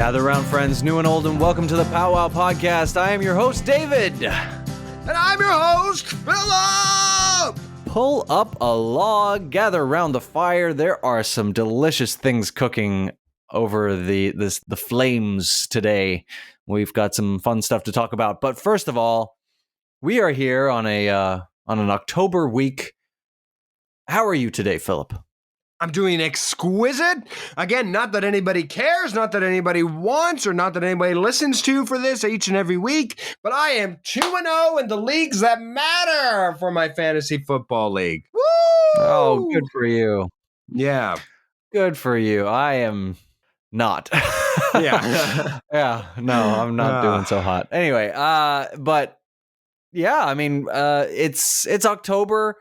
Gather around, friends, new and old, and welcome to the POWWOW podcast. I am your host, David. And I'm your host, Philip! Pull up a log, gather around the fire. There are some delicious things cooking over the flames today. We've got some fun stuff to talk about. But first of all, we are here on an October week. How are you today, Philip? I'm doing exquisite. Again, not that anybody cares, not that anybody wants, or not that anybody listens to for this each and every week, but I am 2-0 in the leagues that matter for my fantasy football league. Woo! Oh, good for you. Yeah. Good for you. I am not. Yeah. Yeah. No, I'm not doing so hot. Anyway, but yeah, I mean, it's October.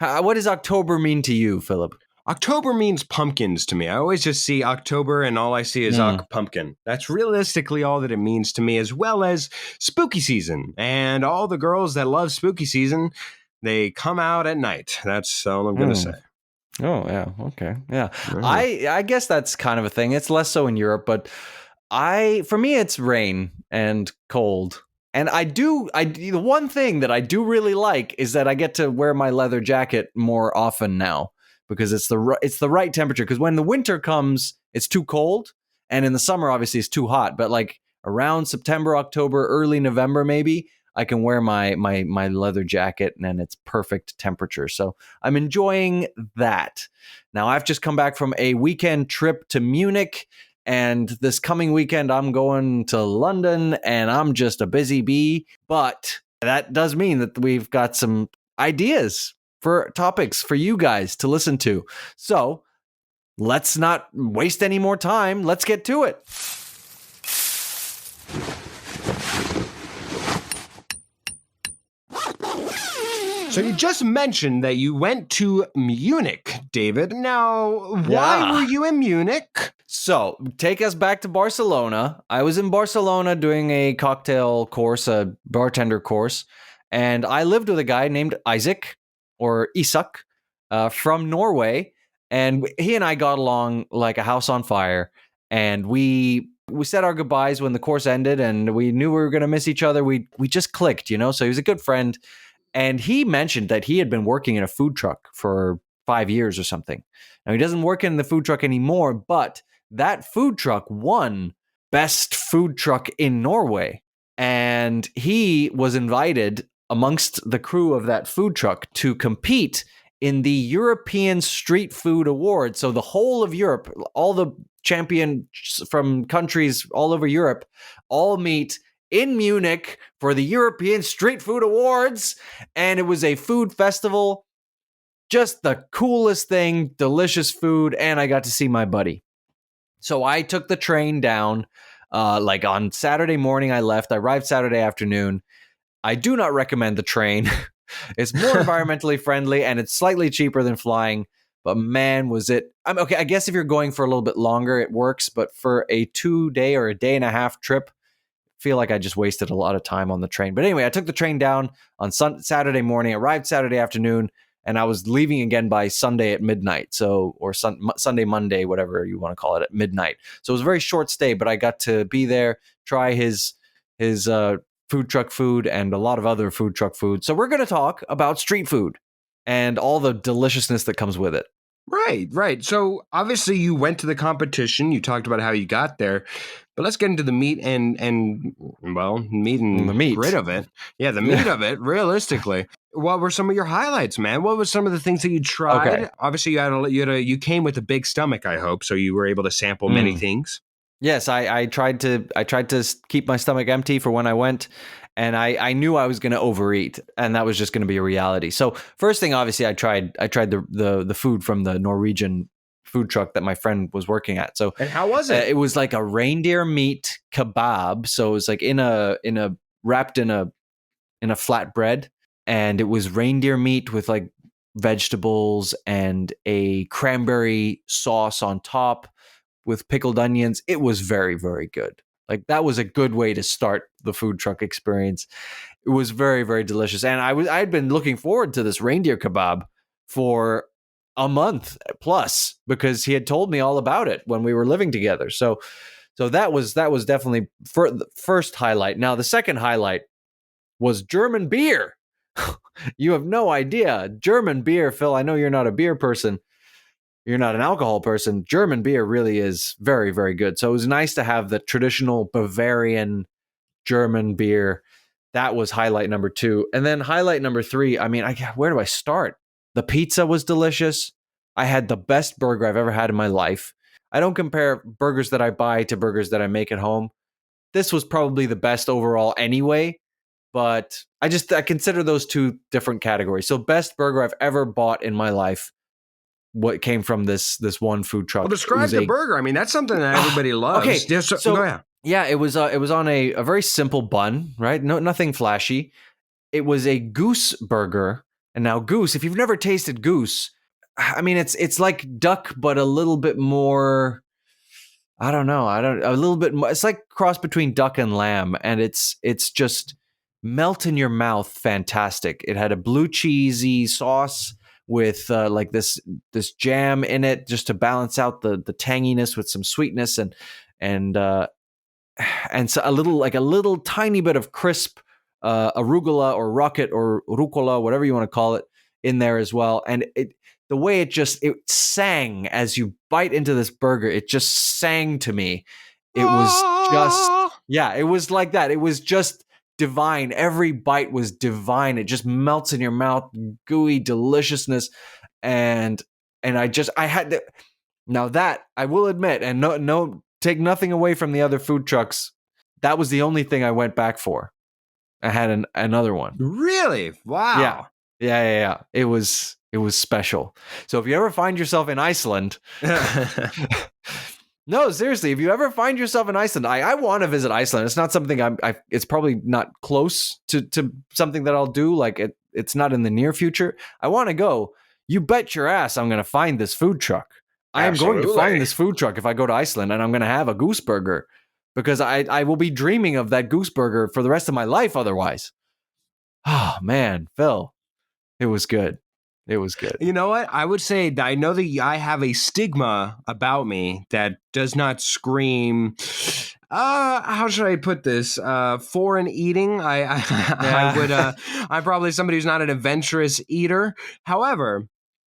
What does October mean to you, Philip? October means pumpkins to me. I always just see October and all I see is pumpkin. That's realistically all that it means to me, as well as spooky season. And all the girls that love spooky season, they come out at night. That's all I'm going to say. Oh, yeah. Okay. Yeah. I guess that's kind of a thing. It's less so in Europe, but for me, it's rain and cold. And the one thing that I do really like is that I get to wear my leather jacket more often now, because it's the right temperature. Because when the winter comes, it's too cold, and in the summer, obviously, it's too hot. But like around September, October, early November, maybe I can wear my leather jacket, and it's perfect temperature. So I'm enjoying that. Now I've just come back from a weekend trip to Munich, and this coming weekend I'm going to London, and I'm just a busy bee. But that does mean that we've got some ideas for topics for you guys to listen to. So let's not waste any more time. Let's get to it. So you just mentioned that you went to Munich, David. Now, why were you in Munich? So take us back to Barcelona. I was in Barcelona doing a cocktail course, a bartender course, and I lived with a guy named Isaac, or Isak, from Norway, and he and I got along like a house on fire, and we said our goodbyes when the course ended, and we knew we were going to miss each other. We just clicked, you know, so he was a good friend, and he mentioned that he had been working in a food truck for 5 years or something. Now, he doesn't work in the food truck anymore, but that food truck won Best Food Truck in Norway, and he was invited amongst the crew of that food truck to compete in the European Street Food Award. So the whole of Europe, all the champions from countries all over Europe, all meet in Munich for the European Street Food Awards. And it was a food festival. Just the coolest thing, delicious food. And I got to see my buddy. So I took the train down, like on Saturday morning I left. I arrived Saturday afternoon. I do not recommend the train. It's more environmentally friendly, and it's slightly cheaper than flying. But man, was it... okay, I guess if you're going for a little bit longer, it works. But for a 2-day or a day and a half trip, I feel like I just wasted a lot of time on the train. But anyway, I took the train down on Saturday morning, arrived Saturday afternoon, and I was leaving again by Sunday at midnight. Or Sunday, Monday, whatever you want to call it, at midnight. So it was a very short stay, but I got to be there, try his food truck food and a lot of other food truck food. So we're going to talk about street food and all the deliciousness that comes with it. Right. So obviously you went to the competition. You talked about how you got there, but let's get into the meat and the meat grit of it. Yeah, the meat of it. Realistically, what were some of your highlights, man? What was some of the things that you tried? Okay. Obviously, you came with a big stomach, I hope, so you were able to sample many things. Yes, I tried to keep my stomach empty for when I went, and I knew I was going to overeat, and that was just going to be a reality. So first thing, obviously, I tried the food from the Norwegian food truck that my friend was working at. So and how was it? It was like a reindeer meat kebab. So it was like wrapped in a flatbread, and it was reindeer meat with like vegetables and a cranberry sauce on top with pickled onions. It was very, very good. Like, that was a good way to start the food truck experience. It was very, very delicious. And I had been looking forward to this reindeer kebab for a month plus, because he had told me all about it when we were living together. So So that was definitely the first highlight. Now the second highlight was German beer. You have no idea. German beer, Phil. I know you're not a beer person. You're not an alcohol person. German beer really is very, very good. So it was nice to have the traditional Bavarian German beer. That was highlight number 2. And then highlight number 3, I mean, where do I start? The pizza was delicious. I had the best burger I've ever had in my life. I don't compare burgers that I buy to burgers that I make at home. This was probably the best overall anyway, but I consider those 2 different categories. So best burger I've ever bought in my life, what came from this one food truck. Well, describe the burger. I mean, that's something that everybody loves. Okay, so go ahead. Yeah, it was on a very simple bun, right? No, nothing flashy. It was a goose burger. And now goose, if you've never tasted goose, I mean, it's like duck, but a little bit more, I don't know. A little bit more. It's like cross between duck and lamb. And it's just melt in your mouth. Fantastic. It had a blue cheesy sauce with like this jam in it just to balance out the tanginess with some sweetness and so a little tiny bit of crisp arugula or rocket or rucola, whatever you want to call it, in there as well. And the way it sang as you bite into this burger, it just sang to me. It was it was like that. It was just divine. Every bite was divine. It just melts in your mouth, gooey deliciousness. And I had to, now that I will admit, and no, take nothing away from the other food trucks, that was the only thing I went back for. I had another one. Really? Wow. Yeah. It was special. So if you ever find yourself in Iceland, no, seriously, if you ever find yourself in Iceland, I want to visit Iceland. It's not something it's probably not close to something that I'll do. Like it's not in the near future. I want to go. You bet your ass I'm going to find this food truck. I am going to find this food truck if I go to Iceland, and I'm going to have a goose burger, because I will be dreaming of that goose burger for the rest of my life otherwise. Oh, man, Phil, it was good. It was good. You know what? I would say that I know that I have a stigma about me that does not scream, how should I put this? Foreign eating. I'm probably somebody who's not an adventurous eater. However,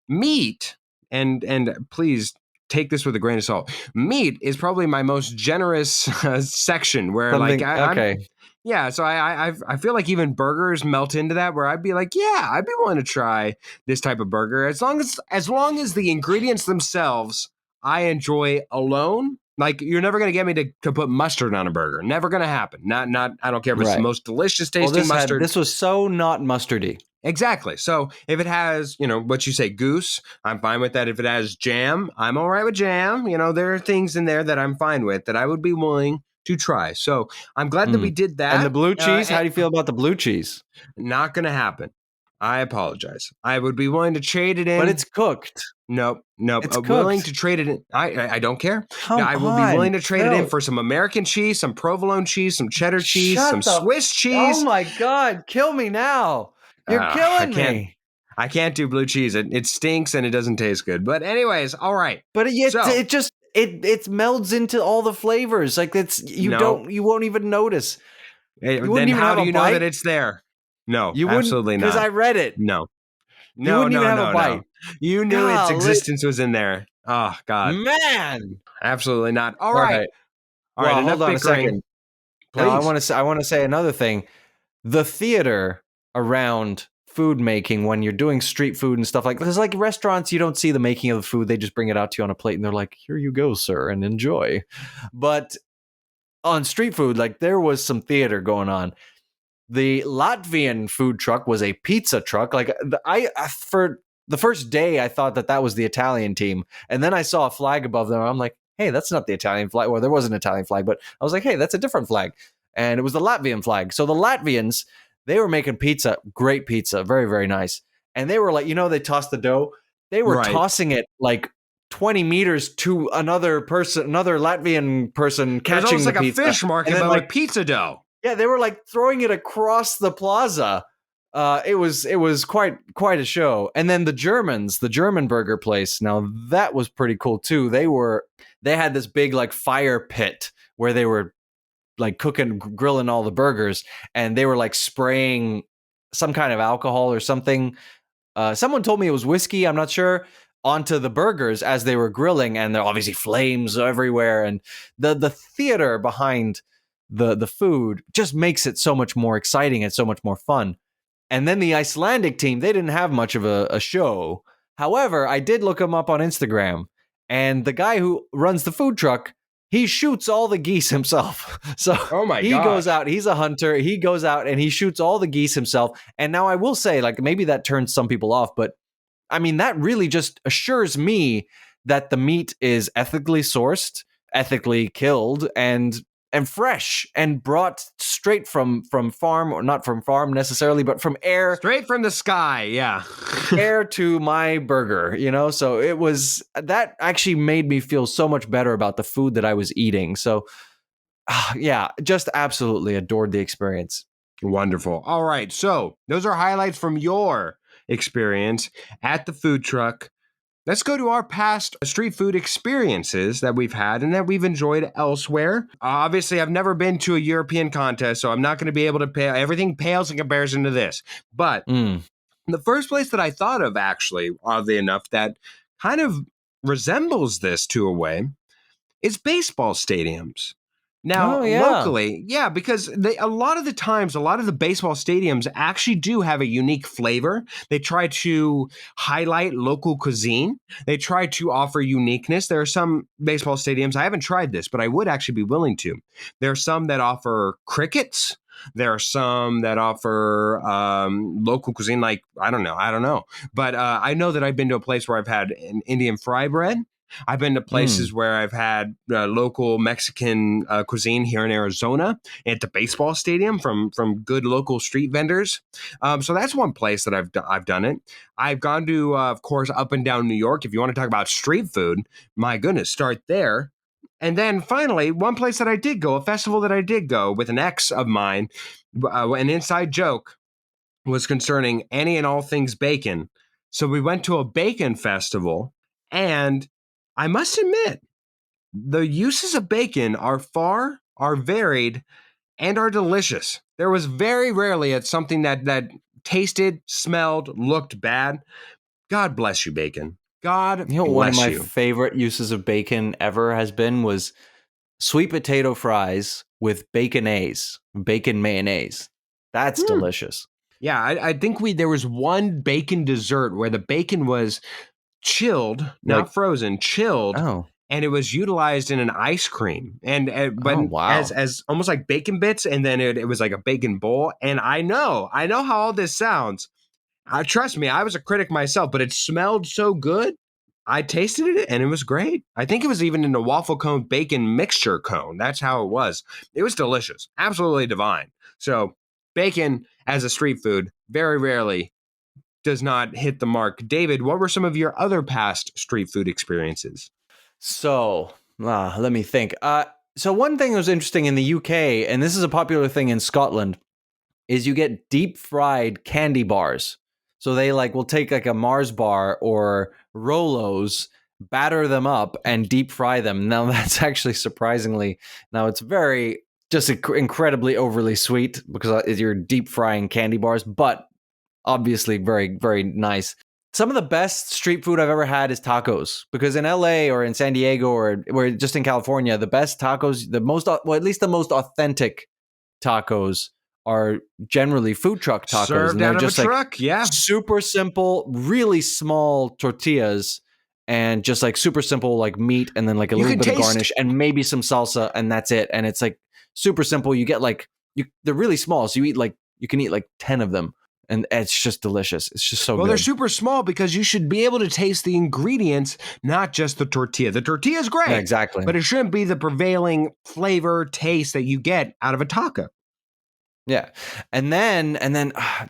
meat, and please take this with a grain of salt. Meat is probably my most generous section where so I feel like even burgers melt into that, where I'd be like, yeah, I'd be willing to try this type of burger as long as the ingredients themselves I enjoy alone. Like, you're never going to get me to put mustard on a burger. Never going to happen. Not I don't care if it's the most delicious tasting mustard. This was so not mustardy. Exactly. So if it has, what you say, goose, I'm fine with that. If it has jam, I'm all right with jam. There are things in there that I'm fine with that I would be willing to try. So I'm glad that we did that. And the blue cheese, how do you feel about the blue cheese? Not going to happen. I apologize. I would be willing to trade it in. But it's cooked. Nope. It's willing to trade it in. I don't care. I will be willing to trade it in for some American cheese, some provolone cheese, some cheddar cheese, some Swiss cheese. Oh my God. Kill me now. You're killing me. I can't do blue cheese. It stinks and it doesn't taste good. But anyways, all right. But it just melds into all the flavors. Like you won't even notice. Then how do you know that it's there? No, you absolutely not. Because I read it. No. You wouldn't even have a bite. You knew its existence was in there. Oh God, man, absolutely not. All right. Well, hold on a second. Please. Now, I want to say another thing. The theater around food making, when you're doing street food and stuff like this, like restaurants, you don't see the making of the food. They just bring it out to you on a plate and they're like, "Here you go, sir, and enjoy." But on street food, like, there was some theater going on. The Latvian food truck was a pizza truck. Like, for the first day, I thought that was the Italian team. And then I saw a flag above them. I'm like, hey, that's not the Italian flag. Well, there was an Italian flag, but I was like, hey, that's a different flag. And it was the Latvian flag. So the Latvians, they were making pizza, great pizza, very, very nice. And they were like, they tossed the dough. They were tossing it like 20 meters to another Latvian person catching the pizza. It was almost like a fish market, but like pizza dough. Yeah, they were like throwing it across the plaza. It was quite a show. And then the German burger place. Now that was pretty cool too. They had this big like fire pit where they were like grilling all the burgers, and they were like spraying some kind of alcohol or something. Someone told me it was whiskey, I'm not sure, onto the burgers as they were grilling, and there are obviously flames everywhere, and the theater behind the food just makes it so much more exciting and so much more fun. And then the Icelandic team, they didn't have much of a show. However, I did look them up on Instagram, and the guy who runs the food truck, he shoots all the geese himself. So Oh my he gosh. goes out, he's a hunter, he goes out and he shoots all the geese himself. And now I will say, like, maybe that turns some people off, but I mean, that really just assures me that the meat is ethically sourced, ethically killed, and fresh and brought straight from farm, or not from farm necessarily, but from air, straight from the sky. Yeah. air to my burger, you know? So it was, that actually made me feel so much better about the food that I was eating. So yeah, just absolutely adored the experience. Wonderful. All right. So those are highlights from your experience at the food truck. Let's go to our past street food experiences that we've had and that we've enjoyed elsewhere. Obviously, I've never been to a European contest, so I'm not going to be able to pay. Everything pales in comparison to this. But the first place that I thought of, actually, oddly enough, that kind of resembles this to a way, is baseball stadiums. Now, locally, yeah, because a lot of the times, a lot of the baseball stadiums actually do have a unique flavor. They try to highlight local cuisine. They try to offer uniqueness. There are some baseball stadiums, I haven't tried this, but I would actually be willing to. There are some that offer crickets. There are some that offer local cuisine, like, I don't know. But I know that I've been to a place where I've had an Indian fry bread. I've been to places where I've had local Mexican cuisine here in Arizona at the baseball stadium from good local street vendors. So that's one place that I've done it. I've gone to, of course, up and down New York. If you want to talk about street food, my goodness, start there. And then finally, one place that I did go, a festival that I did go with an ex of mine, an inside joke was concerning any and all things bacon. So we went to a bacon festival, and I must admit, the uses of bacon are varied, and are delicious. There was very rarely something that tasted, smelled, looked bad. God bless you, bacon. God bless you. One of my favorite uses of bacon ever was sweet potato fries with bacon mayonnaise. That's delicious. Yeah, I think there was one bacon dessert where the bacon was chilled, not frozen, chilled, and it was utilized in an ice cream, as almost like bacon bits, and then it was like a bacon bowl. And I know how all this sounds. Trust me, I was a critic myself, but it smelled so good. I tasted it, and it was great. I think it was even in a waffle cone bacon mixture cone. That's how it was. It was delicious, absolutely divine. So bacon as a street food, very rarely does not hit the mark. David, what were some of your other past street food experiences? So, let me think. So one thing that was interesting in the UK, and this is a popular thing in Scotland, is you get deep fried candy bars. So they will take like a Mars bar or Rolos, batter them up and deep fry them. Now that's actually it's very just incredibly overly sweet because you're deep frying candy bars, but obviously very, very nice. Some of the best street food I've ever had is tacos, because in LA or in San Diego or just in California, the best tacos, at least the most authentic tacos are generally food truck tacos. Served and they're out of just a truck, yeah. Super simple, really small tortillas, and just super simple meat, and then a little bit of garnish and maybe some salsa, and that's it. And it's super simple. You get they're really small, so you can eat 10 of them. And it's just delicious. It's just so good. Well, they're super small because you should be able to taste the ingredients, not just the tortilla. The tortilla is great. Yeah, exactly. But it shouldn't be the prevailing flavor, taste that you get out of a taco. Yeah. And then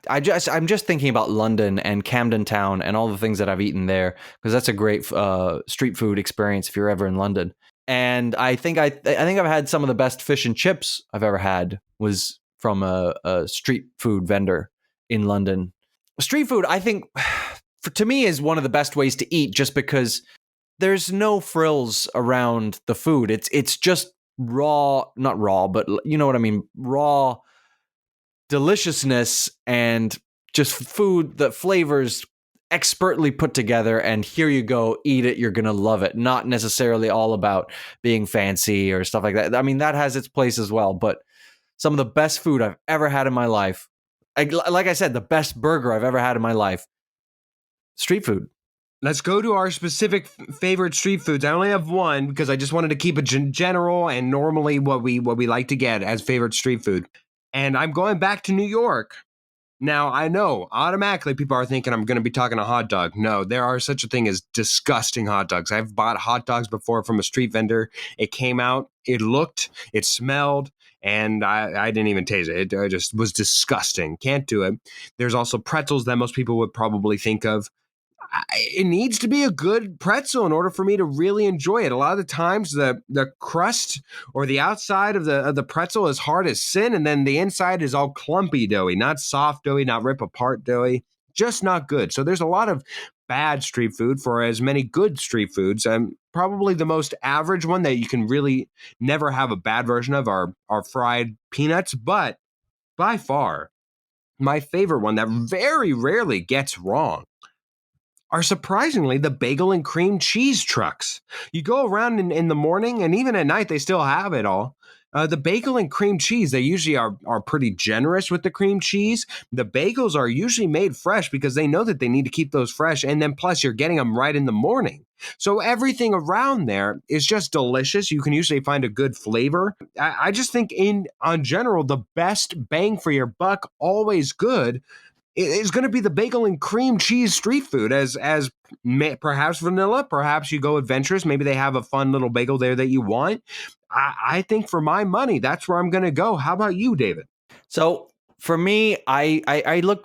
I'm just thinking about London and Camden Town and all the things that I've eaten there, because that's a great street food experience if you're ever in London. And I think I've had some of the best fish and chips I've ever had was from a street food vendor in London. Street food, I think, to me, is one of the best ways to eat, just because there's no frills around the food. It's just raw, not raw, but you know what I mean, raw deliciousness and just food that flavors expertly put together, and here you go, eat it, you're gonna love it. Not necessarily all about being fancy or stuff like that. I mean, that has its place as well, but some of the best food I've ever had in my life, like I said, the best burger I've ever had in my life, street food. Let's go to our specific favorite street foods. I only have one because I just wanted to keep it general and normally what we like to get as favorite street food. And I'm going back to New York. Now, I know automatically people are thinking I'm going to be talking a hot dog. No, there are such a thing as disgusting hot dogs. I've bought hot dogs before from a street vendor. It came out, it looked, it smelled, and I didn't even taste it. It just was disgusting. Can't do it. There's also pretzels that most people would probably think of. It needs to be a good pretzel in order for me to really enjoy it. A lot of the times the crust or the outside of the pretzel is hard as sin, and then the inside is all clumpy doughy, not soft doughy, not rip apart doughy, just not good. So there's a lot of bad street food for as many good street foods. Probably the most average one that you can really never have a bad version of are fried peanuts, but by far my favorite one that very rarely gets wrong are surprisingly the bagel and cream cheese trucks. You go around in the morning and even at night, they still have it all. The bagel and cream cheese, they usually are pretty generous with the cream cheese. The bagels are usually made fresh because they know that they need to keep those fresh. And then plus you're getting them right in the morning. So everything around there is just delicious. You can usually find a good flavor. I just think on general, the best bang for your buck, always good, is going to be the bagel and cream cheese street food as perhaps vanilla, perhaps you go adventurous. Maybe they have a fun little bagel there that you want. I think for my money, that's where I'm going to go. How about you, David? So for me, I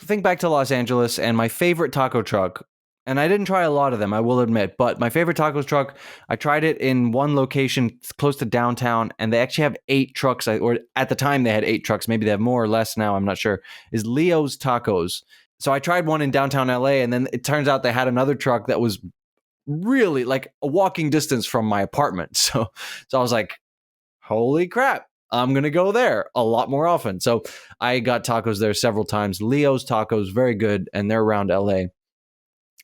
think back to Los Angeles and my favorite taco truck, and I didn't try a lot of them, I will admit, but my favorite taco truck, I tried it in one location close to downtown, and they actually have 8 trucks, or at the time they had 8 trucks, maybe they have more or less now, I'm not sure, is Leo's Tacos. So I tried one in downtown LA, and then it turns out they had another truck that was really like a walking distance from my apartment. So I was like, holy crap, I'm going to go there a lot more often. So I got tacos there several times. Leo's Tacos, very good, and they're around LA.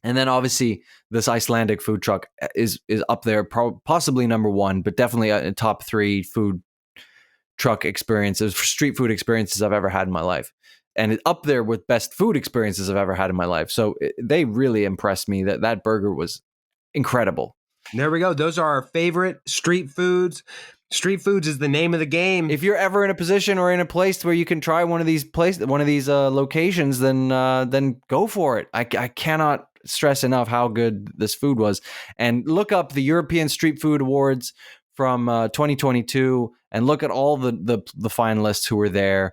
And then obviously this Icelandic food truck is up there, possibly number 1, but definitely a top 3 food truck experiences, street food experiences I've ever had in my life. And it's up there with best food experiences I've ever had in my life. So they really impressed me. That burger was incredible. There we go. Those are our favorite street foods. Street foods is the name of the game. If you're ever in a position or in a place where you can try one of these locations, then go for it. I cannot stress enough how good this food was. And look up the European Street Food Awards from 2022 and look at all the finalists who were there.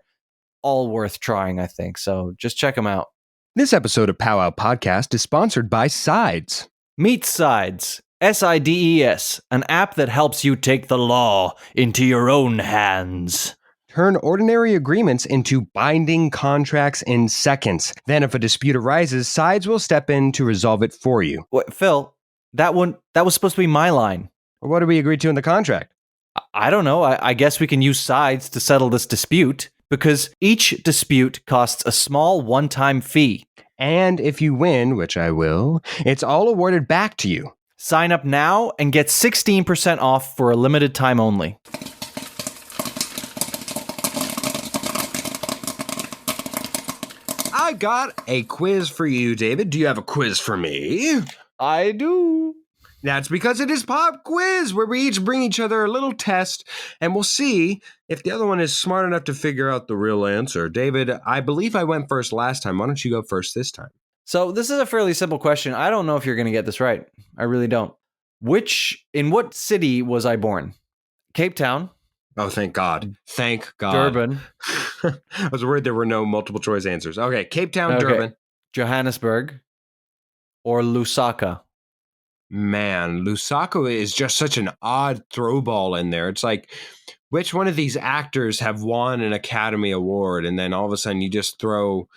All worth trying, I think. So just check them out. This episode of POWWOW Podcast is sponsored by Sides. Meet Sides. SIDES, an app that helps you take the law into your own hands. Turn ordinary agreements into binding contracts in seconds. Then if a dispute arises, Sides will step in to resolve it for you. Wait, Phil, that was supposed to be my line. What did we agree to in the contract? I don't know. I guess we can use Sides to settle this dispute, because each dispute costs a small one-time fee. And if you win, which I will, it's all awarded back to you. Sign up now and get 16% off for a limited time only. I got a quiz for you, David. Do you have a quiz for me? I do. That's because it is Pop Quiz, where we each bring each other a little test, and we'll see if the other one is smart enough to figure out the real answer. David, I believe I went first last time. Why don't you go first this time? So this is a fairly simple question. I don't know if you're going to get this right. I really don't. In what city was I born? Cape Town. Oh, thank God. Thank God. Durban. I was worried there were no multiple choice answers. Okay, Cape Town, okay. Durban. Johannesburg. Or Lusaka. Man, Lusaka is just such an odd throwball in there. It's like, which one of these actors have won an Academy Award? And then all of a sudden you just throw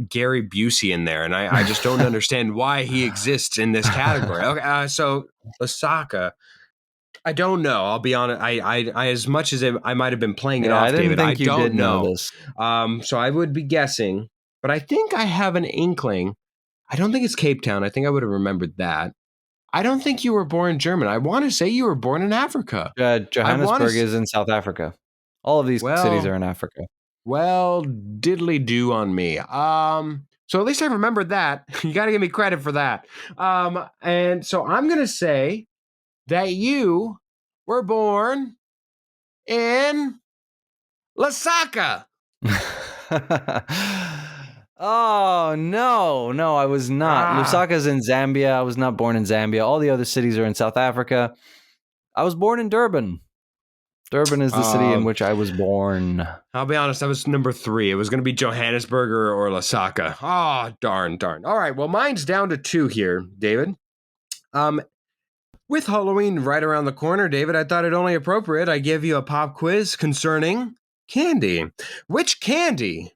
Gary Busey in there. And I just don't understand why he exists in this category. Okay, so Lusaka. I don't know. I'll be honest. I as much as I might have been playing it Yeah, I off, didn't David, I think you don't did know know. this. So I would be guessing, but I think I have an inkling. I don't think it's Cape Town. I think I would have remembered that. I don't think you were born German. I want to say you were born in Africa. I want Johannesburg to. is in South Africa. All of these cities Well, are in Africa. well, diddly do on me. So at least I remembered that. You got to give me credit for that. And so I'm gonna say that you were born in Lasaka. Oh, no, I was not. Ah, Lusaka's in Zambia. I was not born in Zambia. All the other cities are in South Africa. I was born in Durban. Durban is the city in um, which I was born. I'll be honest, that was number 3. It was going to be Johannesburg or Lasaka. Oh, darn. All right, well, mine's down to 2 here, David. With Halloween right around the corner, David, I thought it only appropriate I give you a pop quiz concerning candy. Which candy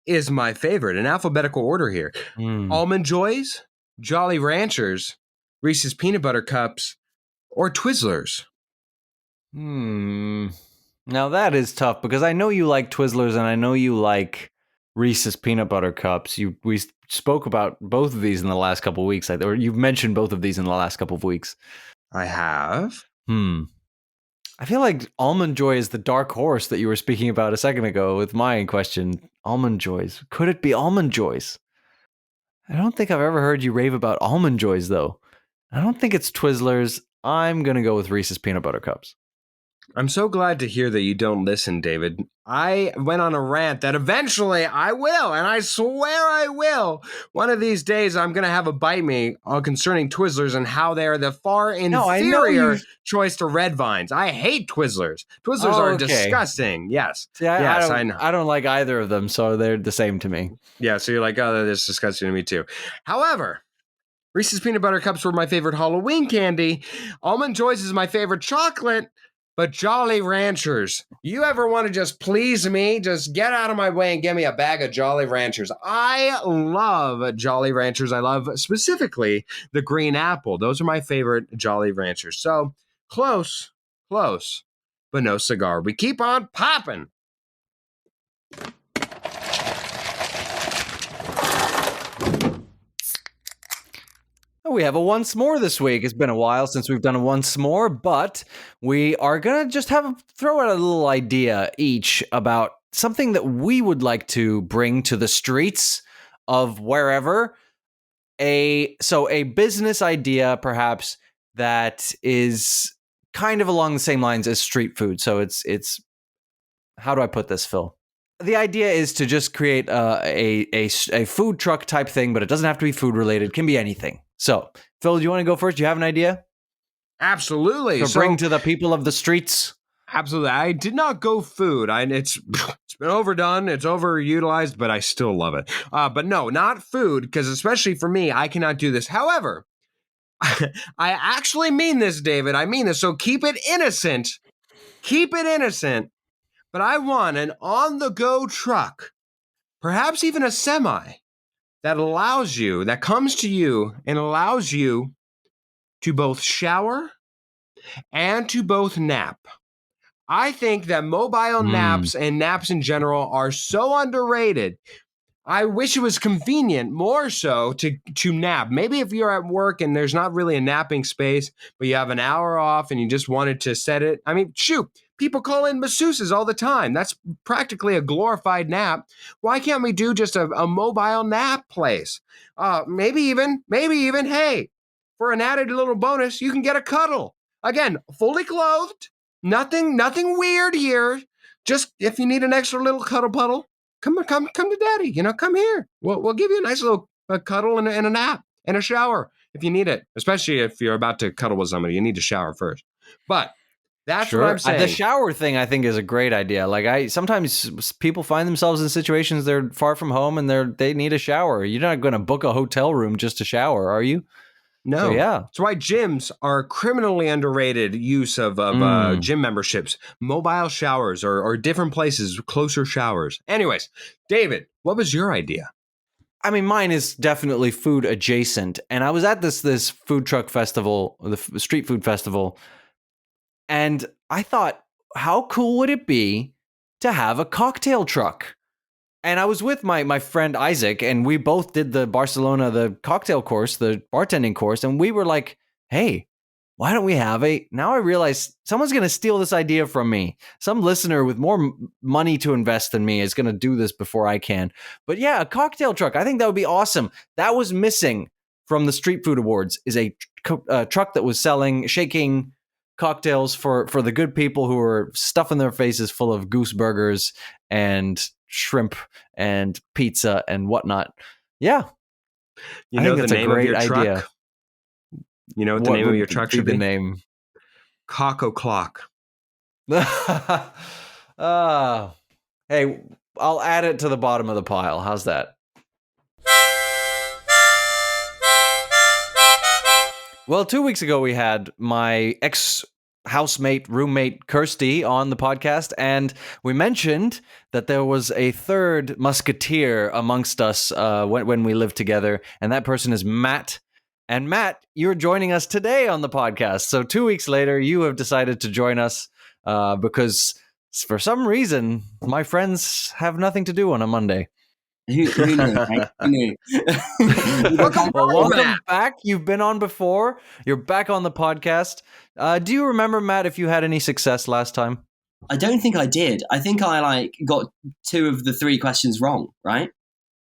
is my favorite in alphabetical order here? Almond Joys, Jolly Ranchers, Reese's Peanut Butter Cups, or Twizzlers? Now that is tough because I know you like Twizzlers and I know you like Reese's Peanut Butter Cups. We spoke about both of these in the last couple of weeks, or you've mentioned both of these in the last couple of weeks. I have. I feel like Almond Joy is the dark horse that you were speaking about a second ago with my question. Almond Joys. Could it be Almond Joys? I don't think I've ever heard you rave about Almond Joys, though. I don't think it's Twizzlers. I'm going to go with Reese's Peanut Butter Cups. I'm so glad to hear that you don't listen, David. I went on a rant that eventually I will, and I swear I will. One of these days, I'm going to have a bite me concerning Twizzlers and how they are the far inferior choice to Red Vines. I hate Twizzlers. Twizzlers are disgusting. Yes. See, yes, I know. I don't like either of them, so they're the same to me. Yeah, so you're like, oh, that's disgusting to me too. However, Reese's Peanut Butter Cups were my favorite Halloween candy. Almond Joys is my favorite chocolate. But Jolly Ranchers, you ever want to just please me? Just get out of my way and give me a bag of Jolly Ranchers. I love Jolly Ranchers. I love specifically the green apple. Those are my favorite Jolly Ranchers. So close, but no cigar. We keep on popping. We have a once more this week. It's been a while since we've done a once more, but we are going to just throw out a little idea each about something that we would like to bring to the streets of wherever. A business idea, perhaps, that is kind of along the same lines as street food. So it's how do I put this, Phil? The idea is to just create a food truck type thing, but it doesn't have to be food related. It can be anything. So, Phil, do you want to go first? Do you have an idea? Absolutely. So bring to the people of the streets. Absolutely. I did not go food. It's been overdone. It's overutilized, but I still love it. But no, not food, because especially for me, I cannot do this. However, I actually mean this, David. I mean this. So keep it innocent. Keep it innocent. But I want an on-the-go truck, perhaps even a semi, that comes to you and allows you to both shower and to both nap. I think that mobile naps and naps in general are so underrated. I wish it was convenient more so to nap. Maybe if you're at work and there's not really a napping space, but you have an hour off and you just wanted to set it. I mean, shoot, people call in masseuses all the time. That's practically a glorified nap. Why can't we do just a mobile nap place? Maybe even, hey, for an added little bonus, you can get a cuddle. Again, fully clothed. Nothing weird here. Just if you need an extra little cuddle puddle, come to daddy. Come here. We'll give you a nice little cuddle and a nap and a shower if you need it. Especially if you're about to cuddle with somebody, you need to shower first. But that's what I'm saying. The shower thing, I think, is a great idea. Like sometimes people find themselves in situations they're far from home and they need a shower. You're not going to book a hotel room just to shower, are you? No. So, yeah. That's why gyms are criminally underrated use of gym memberships. Mobile showers or different places, closer showers. Anyways, David, what was your idea? I mean, mine is definitely food adjacent. And I was at this food truck festival, the street food festival, And I thought, how cool would it be to have a cocktail truck? And I was with my friend Isaac, and we both did the cocktail course, the bartending course, and we were like, hey, why don't we have now I realize someone's going to steal this idea from me. Some listener with more money to invest than me is going to do this before I can. But yeah, a cocktail truck, I think that would be awesome. That was missing from the Street Food Awards, is a truck that was shaking cocktails for the good people who are stuffing their faces full of goose burgers and shrimp and pizza and whatnot. Yeah. You know the name of your truck? You know what the name of your truck should be? The name? Cock O'Clock. Hey, I'll add it to the bottom of the pile. How's that? Well, 2 weeks ago, we had my ex-housemate, roommate, Kirsty on the podcast, and we mentioned that there was a third musketeer amongst us when we lived together, and that person is Matt. And Matt, you're joining us today on the podcast. So 2 weeks later, you have decided to join us because for some reason, my friends have nothing to do on a Monday. Who knew, right? Who knew? Welcome back. You've been on before. You're back on the podcast. Do you remember, Matt, if you had any success last time? I don't think I did. I think I got 2 of the 3 questions wrong, right?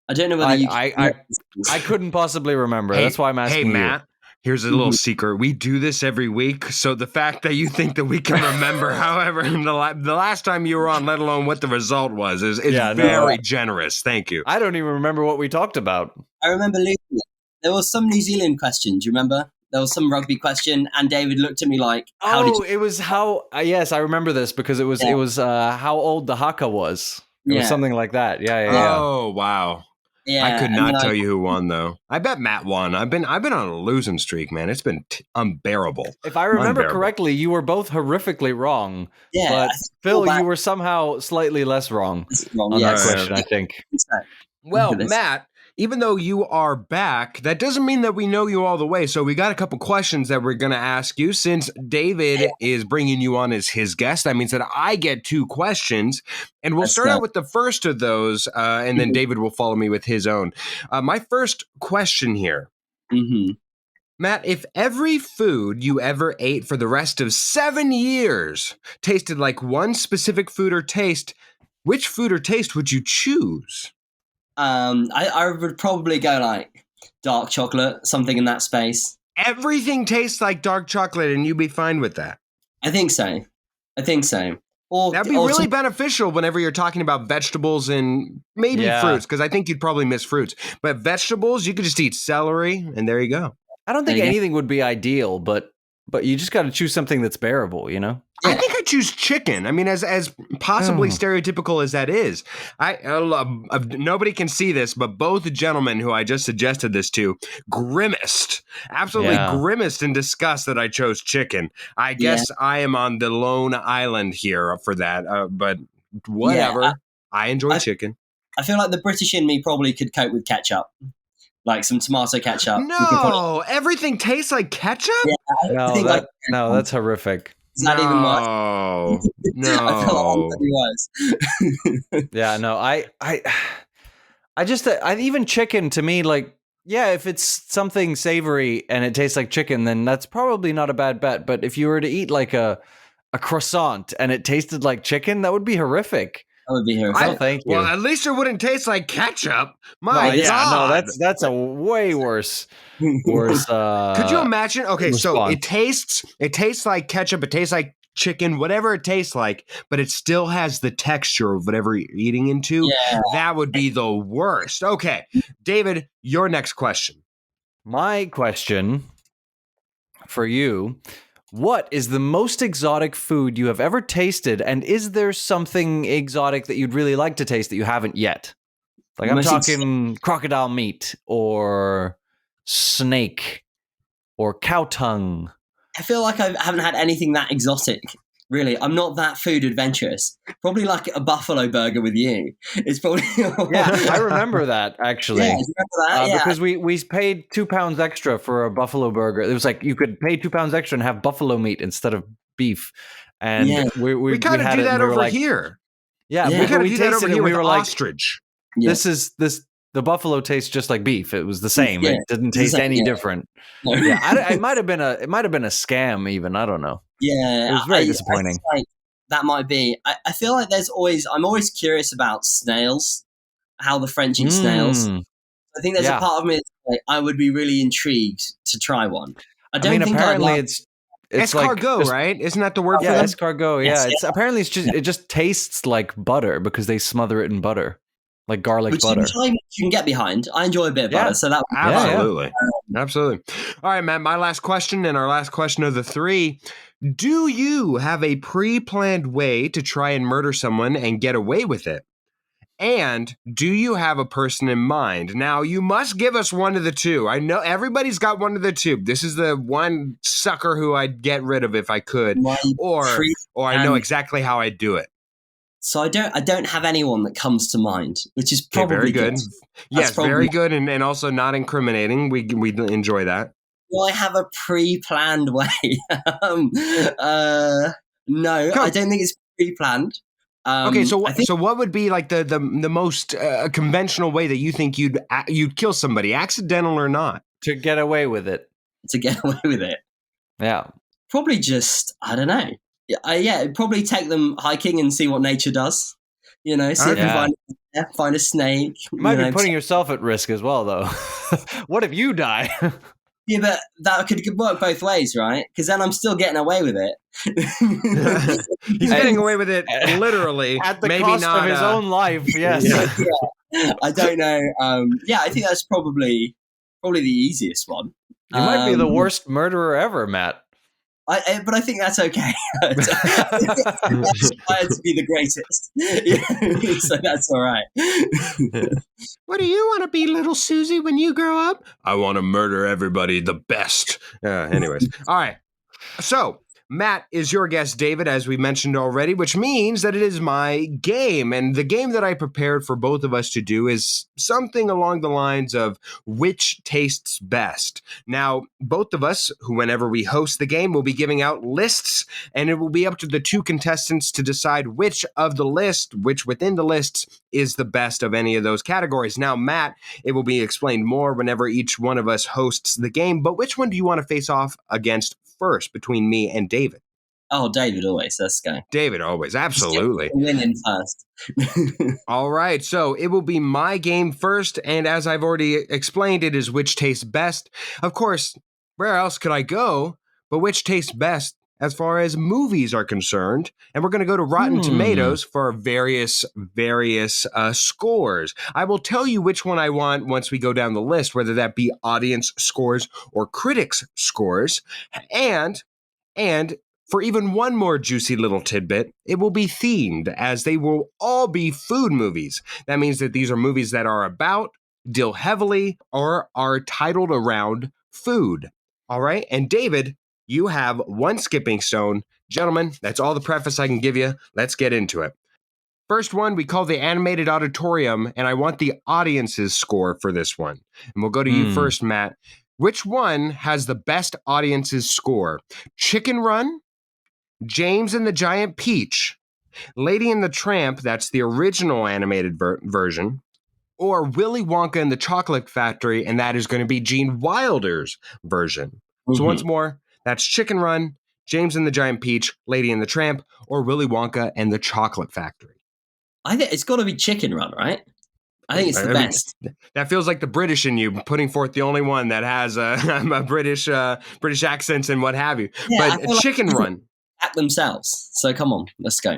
I don't know whether I couldn't possibly remember. That's why I'm asking you. Hey, Matt, here's a little secret. We do this every week, so the fact that you think that we can remember, however, the last time you were on, let alone what the result was, is very generous. Thank you. I don't even remember what we talked about. I remember losing it. There was some New Zealand question. Do you remember? There was some rugby question, and David looked at me like, it was how... yes, I remember this because it was how old the haka was. It was something like that. Yeah. Oh, wow. Yeah, I could not tell you who won, though. I bet Matt won. I've been on a losing streak, man. It's been unbearable. If I remember correctly, you were both horrifically wrong. Yeah, but Phil, you were somehow slightly less wrong on that question, I think. Well, Matt, even though you are back, that doesn't mean that we know you all the way. So we got a couple questions that we're going to ask you. Since David is bringing you on as his guest, that means that I get 2 questions. And we'll start out with the first of those, and then David will follow me with his own. My first question here. Mm-hmm. Matt, if every food you ever ate for the rest of 7 years tasted like one specific food or taste, which food or taste would you choose? I would probably go like dark chocolate, something in that space. Everything tastes like dark chocolate, and you'd be fine with that. I think so. Or that'd be really beneficial whenever you're talking about vegetables and maybe fruits, because I think you'd probably miss fruits. But vegetables, you could just eat celery, and there you go. I don't think anything would be ideal, but you just got to choose something that's bearable, you know? I think I choose chicken. I mean, as possibly stereotypical as that is, nobody can see this, but both gentlemen who I just suggested this to grimaced, absolutely grimaced in disgust that I chose chicken. I guess I am on the lone island here for that, but whatever. I enjoy chicken. I feel like the British in me probably could cope with ketchup. Like some tomato ketchup. No, everything tastes like ketchup? Yeah, that's horrific. Is that even worse? No. I feel like worse. Yeah, no, I just even chicken to me, like, yeah, if it's something savory and it tastes like chicken, then that's probably not a bad bet. But if you were to eat like a croissant and it tasted like chicken, that would be horrific. That would be horrific. Thank you. Well, at least it wouldn't taste like ketchup. God. No, that's a way worse. Could you imagine? Okay, response. So it tastes like ketchup. It tastes like chicken, whatever it tastes like, but it still has the texture of whatever you're eating into. Yeah. That would be the worst. Okay, David, your next question. My question for you: what is the most exotic food you have ever tasted, and is there something exotic that you'd really like to taste that you haven't yet? Like, I'm talking crocodile meat or snake or cow tongue. I feel like I haven't had anything that exotic. Really, I'm not that food adventurous. Probably like a buffalo burger with you. It's probably I remember that actually. Yeah, you remember that? Because we paid £2 extra for a buffalo burger. It was like you could pay £2 extra and have buffalo meat instead of beef, and we kind of had do it, and that we were over like, here. yeah, We kind of we do that over tasted it, here and we with were like, ostrich. the buffalo tastes just like beef. It was the same. Yeah, It didn't taste any different. No. Yeah, it might have been a scam. Even I don't know. Yeah, It was very disappointing. I feel like that might be. I feel like I'm always curious about snails, how the French eat snails. I think there's a part of me that's like, I would be really intrigued to try one. I mean, apparently it's escargot, like, right? Isn't that the word for them? Escargot. Yes, Yeah, it's apparently it just tastes like butter because they smother it in butter, like garlic butter. You can get behind. I enjoy a bit of butter, so that absolutely. Absolutely. All right, Matt, my last question and our last question of the 3. Do you have a pre-planned way to try and murder someone and get away with it? And do you have a person in mind? Now, you must give us one of the two. I know everybody's got one of the two. This is the one sucker who I'd get rid of if I could, or I know exactly how I'd do it. So I don't have anyone that comes to mind, which is probably very good. Yes, very good, and also not incriminating. We enjoy that. Do I have a pre-planned way? No, I don't think it's pre-planned. Okay, so what would be like the most conventional way that you think you'd kill somebody, accidental or not, to get away with it? To get away with it, yeah. Probably just I don't know. Probably take them hiking and see what nature does. See if you find a snake. You might be putting yourself at risk as well, though. What if you die? Yeah, but that could work both ways, right? Because then I'm still getting away with it. He's getting away with it literally, at the cost of his own life. Yes. I don't know. I think that's probably the easiest one. You might be the worst murderer ever, Matt. But I think that's okay. That's inspired to be the greatest. So that's all right. What do you want to be, little Susie, when you grow up? I want to murder everybody the best. Anyways. All right. So Matt is your guest, David, as we mentioned already, which means that it is my game. And the game that I prepared for both of us to do is something along the lines of which tastes best. Now, both of us, whenever we host the game, will be giving out lists, and it will be up to the 2 contestants to decide which within the lists is the best of any of those categories. Now, Matt, it will be explained more whenever each one of us hosts the game, but which one do you want to face off against first between me and David? Oh, David always. Let's go. David always. Absolutely. Winning first. All right. So it will be my game first. And as I've already explained, it is which tastes best. Of course, where else could I go but which tastes best as far as movies are concerned? And we're going to go to Rotten Tomatoes for various scores. I will tell you which one I want once we go down the list, whether that be audience scores or critics scores. And for even one more juicy little tidbit, it will be themed, as they will all be food movies. That means that these are movies that are about, deal heavily, or are titled around food. All right? And David, you have 1 skipping stone. Gentlemen, that's all the preface I can give you. Let's get into it. First one, we call the Animated Auditorium, and I want the audience's score for this one. And we'll go to you first, Matt. Which one has the best audience's score? Chicken Run, James and the Giant Peach, Lady and the Tramp, that's the original animated version, or Willy Wonka and the Chocolate Factory, and that is going to be Gene Wilder's version. So once more, that's Chicken Run, James and the Giant Peach, Lady and the Tramp, or Willy Wonka and the Chocolate Factory. I think it's got to be Chicken Run, right? I think it's the best. That feels like the British in you, putting forth the only one that has a British accents and what have you. Yeah, but Chicken Run. Act themselves. So come on, let's go.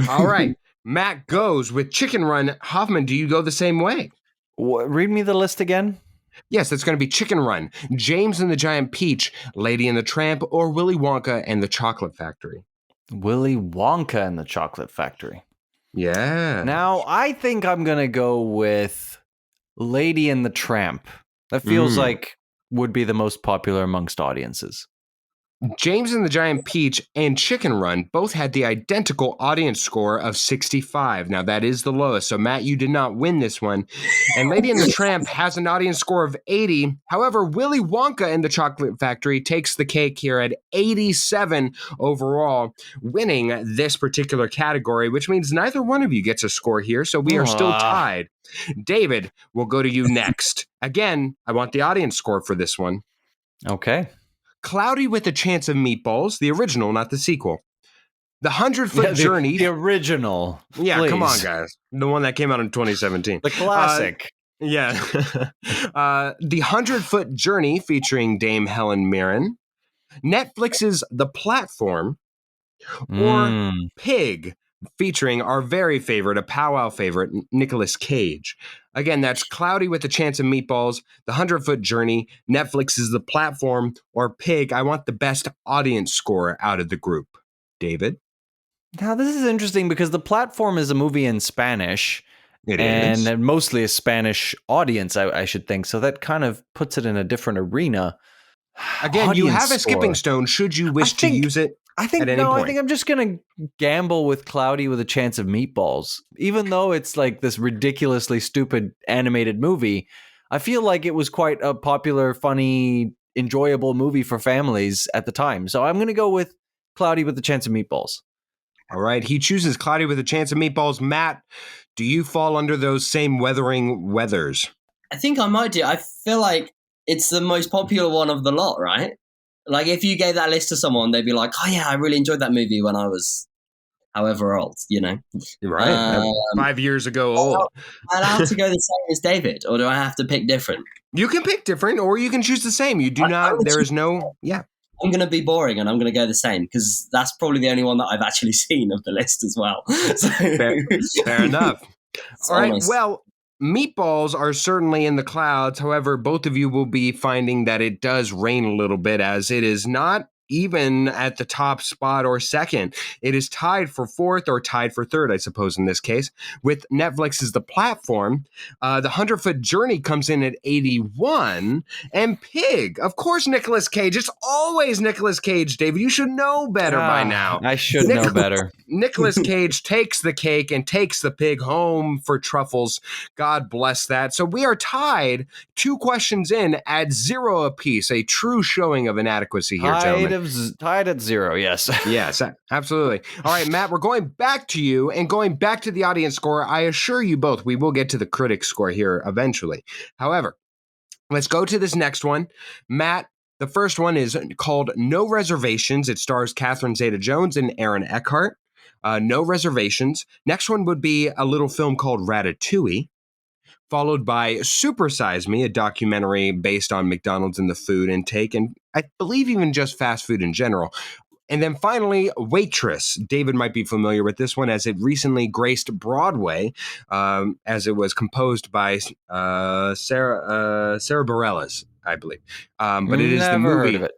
All right. Matt goes with Chicken Run. Hoffman, do you go the same way? Read me the list again. Yes, that's going to be Chicken Run, James and the Giant Peach, Lady and the Tramp, or Willy Wonka and the Chocolate Factory. Willy Wonka and the Chocolate Factory. Yeah. Now, I think I'm going to go with Lady and the Tramp. That feels like would be the most popular amongst audiences. James and the Giant Peach and Chicken Run both had the identical audience score of 65. Now, that is the lowest. So, Matt, you did not win this one. And Lady and the Tramp has an audience score of 80. However, Willy Wonka and the Chocolate Factory takes the cake here at 87 overall, winning this particular category, which means neither one of you gets a score here. So, we are still tied. David, we'll go to you next. Again, I want the audience score for this one. Okay. Cloudy with a Chance of Meatballs, the original, not the sequel. The 100-Foot Journey. The original. Yeah, please. Come on, guys. The one that came out in 2017. The classic. Yeah. The 100-Foot Journey featuring Dame Helen Mirren. Netflix's The Platform. Or Pig, featuring our very favorite, a POWWOW favorite, Nicolas Cage. Again, that's Cloudy with a Chance of Meatballs, The 100-Foot Journey, Netflix's The Platform, or Pig. I want the best audience score out of the group. David? Now, this is interesting because The Platform is a movie in Spanish. It is. And mostly a Spanish audience, I should think. So that kind of puts it in a different arena. Again, you have a skipping stone should you wish to use it. I think I'm just gonna gamble with Cloudy with a Chance of Meatballs. Even though it's like this ridiculously stupid animated movie, I feel like it was quite a popular, funny, enjoyable movie for families at the time. So I'm gonna go with Cloudy with a Chance of Meatballs. All right, he chooses Cloudy with a Chance of Meatballs. Matt, do you fall under those same weathers? I think I might do. I feel like it's the most popular one of the lot, right? Like, if you gave that list to someone, they'd be like, oh, yeah, I really enjoyed that movie when I was however old, you know? Right. 5 years ago old. Am I allowed to go the same as David, or do I have to pick different? You can pick different, or you can choose the same. You do not, there is no, yeah. I'm going to be boring, and I'm going to go the same, because that's probably the only one that I've actually seen of the list as well. So, fair enough. All right, well, meatballs are certainly in the clouds. However, both of you will be finding that it does rain a little bit, as it is not even at the top spot or second. It is tied for fourth, or tied for third, I suppose, in this case, with Netflix's The Platform. The 100-Foot Journey comes in at 81. And Pig, of course, Nicolas Cage. It's always Nicolas Cage, David. You should know better by now. I should know better. Nicolas Cage takes the cake and takes the pig home for truffles. God bless that. So we are tied 2 questions in at 0 apiece. A true showing of inadequacy here, gentlemen. Tied at 0, yes. Yes, absolutely. All right, Matt, we're going back to you and going back to the audience score. I assure you both, we will get to the critic score here eventually. However, let's go to this next one. Matt, the first one is called No Reservations. It stars Catherine Zeta-Jones and Aaron Eckhart. No Reservations. Next one would be a little film called Ratatouille, followed by Super Size Me, a documentary based on McDonald's and the food intake, and I believe even just fast food in general. And then finally, Waitress. David might be familiar with this one, as it recently graced Broadway, as it was composed by Sarah Bareilles, I believe. But it is the movie. Heard of it.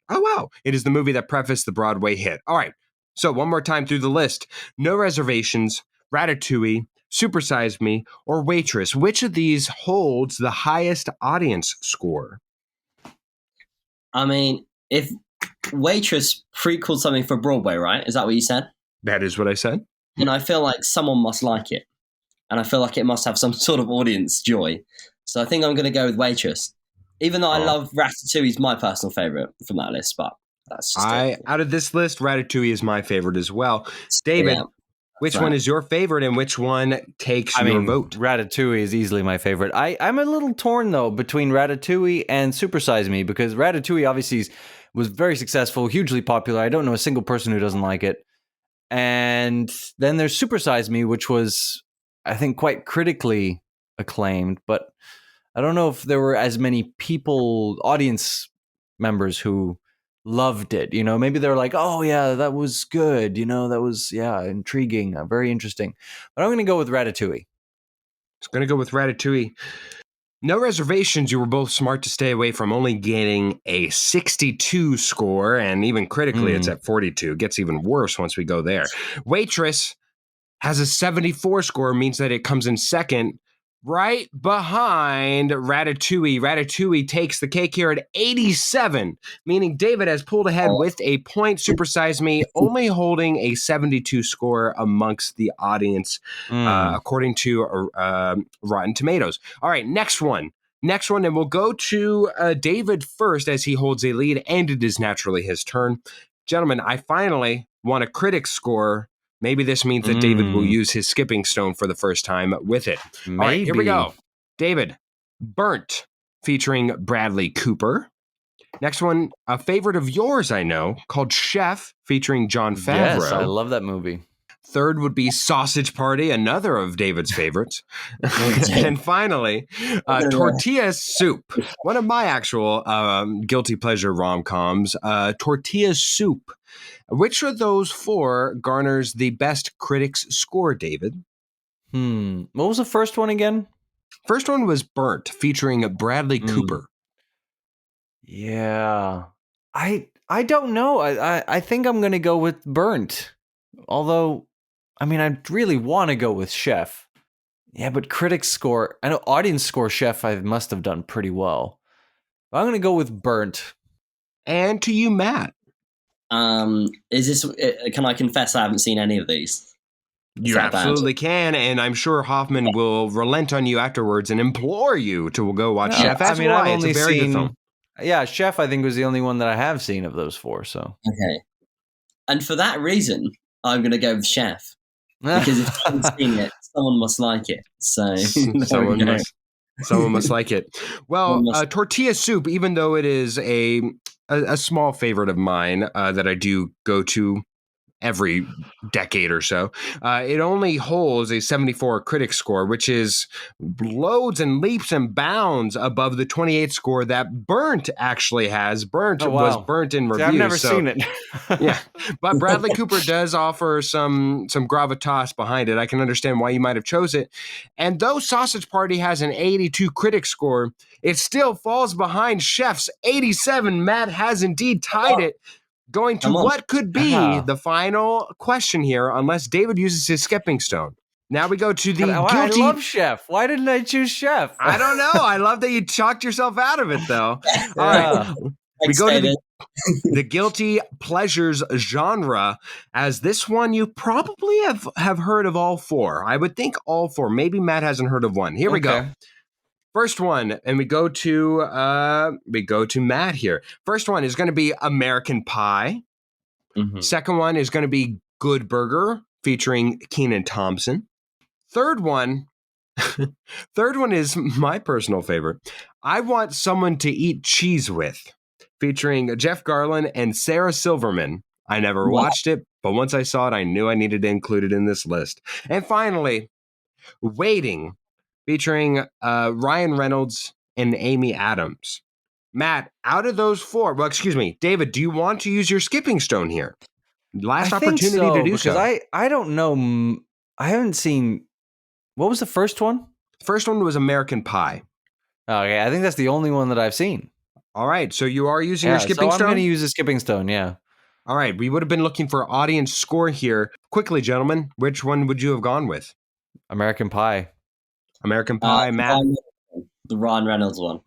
Oh, wow. It is the movie that prefaced the Broadway hit. All right. So one more time through the list. No Reservations, Ratatouille, Super Size Me, or Waitress. Which of these holds the highest audience score? I mean, if Waitress prequeled something for Broadway, right? Is that what you said? That is what I said. And I feel like someone must like it. And I feel like it must have some sort of audience joy. So I think I'm going to go with Waitress. Even though I love Ratatouille, is my personal favorite from that list, but that's just out of this list, Ratatouille is my favorite as well. David, which one is your favorite, and which one takes your vote? Ratatouille is easily my favorite. I'm a little torn, though, between Ratatouille and Super Size Me, because Ratatouille obviously was very successful, hugely popular. I don't know a single person who doesn't like it. And then there's Super Size Me, which was, I think, quite critically acclaimed, but I don't know if there were as many people, audience members, who loved it. You know, maybe they're like, oh yeah, that was good. You know, that was, intriguing, very interesting. But I'm going to go with Ratatouille. It's going to go with Ratatouille. No Reservations, you were both smart to stay away from, only getting a 62 score, and even critically it's at 42. It gets even worse once we go there. Waitress has a 74 score, means that it comes in second, right behind Ratatouille. Ratatouille takes the cake here at 87, meaning David has pulled ahead with a point. Super Size Me only holding a 72 score amongst the audience, according to Rotten Tomatoes. All right, next one, and we'll go to David first as he holds a lead, and it is naturally his turn. Gentlemen, I finally want a critic score. Maybe this means that David will use his skipping stone for the first time with it. Maybe. All right, here we go. David, Burnt, featuring Bradley Cooper. Next one, a favorite of yours, I know, called Chef, featuring Jon Favreau. Yes, I love that movie. Third would be Sausage Party, another of David's favorites. And finally, Tortilla Soup, one of my actual guilty pleasure rom-coms, Tortilla Soup. Which of those four garners the best critics score, David? What was the first one again? First one was Burnt, featuring Bradley Cooper. Yeah. I don't know. I think I'm going to go with Burnt. Although, I mean, I really want to go with Chef. Yeah, but critics score, I know audience score Chef I must have done pretty well. But I'm going to go with Burnt. And to you, Matt. Is this? Can I confess I haven't seen any of these? You absolutely can, and I'm sure Hoffman will relent on you afterwards and implore you to go watch Chef. That's why I've only it's a very good film. Yeah, Chef I think was the only one that I have seen of those four. So okay, and for that reason, I'm going to go with Chef because if I haven't seen it, someone must like it. So someone must like it. Well, Tortilla Soup, even though it is a small favorite of mine that I do go to every decade or so, it only holds a 74 critic score, which is loads and leaps and bounds above the 28 score that Burnt actually has. Burnt was burnt in review. I've never seen it. Yeah, but Bradley Cooper does offer some gravitas behind it. I can understand why you might have chose it. And though Sausage Party has an 82 critic score, it still falls behind Chef's 87. Matt has indeed tied it. Going to what could be the final question here, unless David uses his skipping stone. Now we go to the guilty... I love Chef. Why didn't I choose Chef? I don't know. I love that you talked yourself out of it, though. All right. We go to the guilty pleasures genre, as this one you probably have heard of all four. I would think all four. Maybe Matt hasn't heard of one. Here we go. First one, and we go to Matt here. First one is going to be American Pie. Second one is going to be Good Burger, featuring Kenan Thompson. Third one is my personal favorite. I Want Someone to Eat Cheese With, featuring Jeff Garlin and Sarah Silverman. I never watched it, but once I saw it, I knew I needed to include it in this list. And finally, Waiting, featuring Ryan Reynolds and Amy Adams. Matt, out of those four, David, do you want to use your skipping stone here? Last opportunity to do so. Because I don't know. I haven't seen. What was the first one? First one was American Pie. Okay, I think that's the only one that I've seen. All right, so you are using your skipping stone? I'm going to use a skipping stone, yeah. All right, we would have been looking for audience score here. Quickly, gentlemen, which one would you have gone with? American Pie. American Pie, Matt? The Ryan Reynolds one.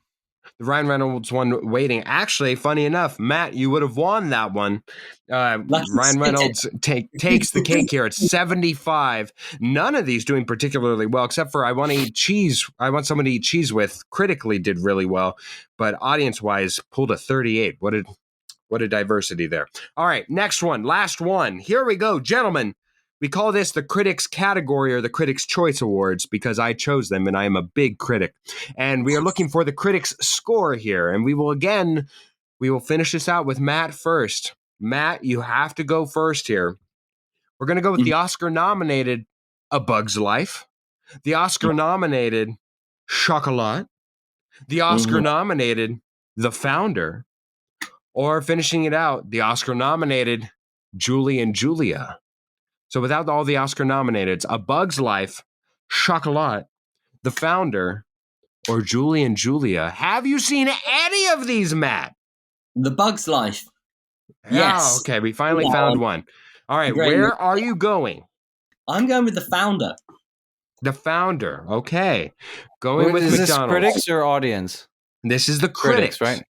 The Ryan Reynolds one, Waiting. Actually, funny enough, Matt, you would have won that one. Ryan Reynolds takes the cake here at 75. None of these doing particularly well, except for I Want to Eat Cheese. I Want Someone to Eat Cheese With. Critically did really well, but audience-wise pulled a 38. What a diversity there. All right, next one, last one. Here we go, gentlemen. We call this the Critics Category or the Critics' Choice Awards because I chose them and I am a big critic. And we are looking for the critics' score here. And we will finish this out with Matt first. Matt, you have to go first here. We're going to go with the Oscar-nominated A Bug's Life, the Oscar-nominated Chocolat, the Oscar-nominated The Founder, or finishing it out, the Oscar-nominated Julie and Julia. So without all the Oscar-nominateds, A Bug's Life, Chocolat, The Founder, or Julie and Julia. Have you seen any of these, Matt? The Bug's Life. Yes. Oh, okay, we finally found one. All right, where are you going? I'm going with The Founder. The founder. Okay. Going with Is this McDonald's. critics or audience? This is the critics. Right?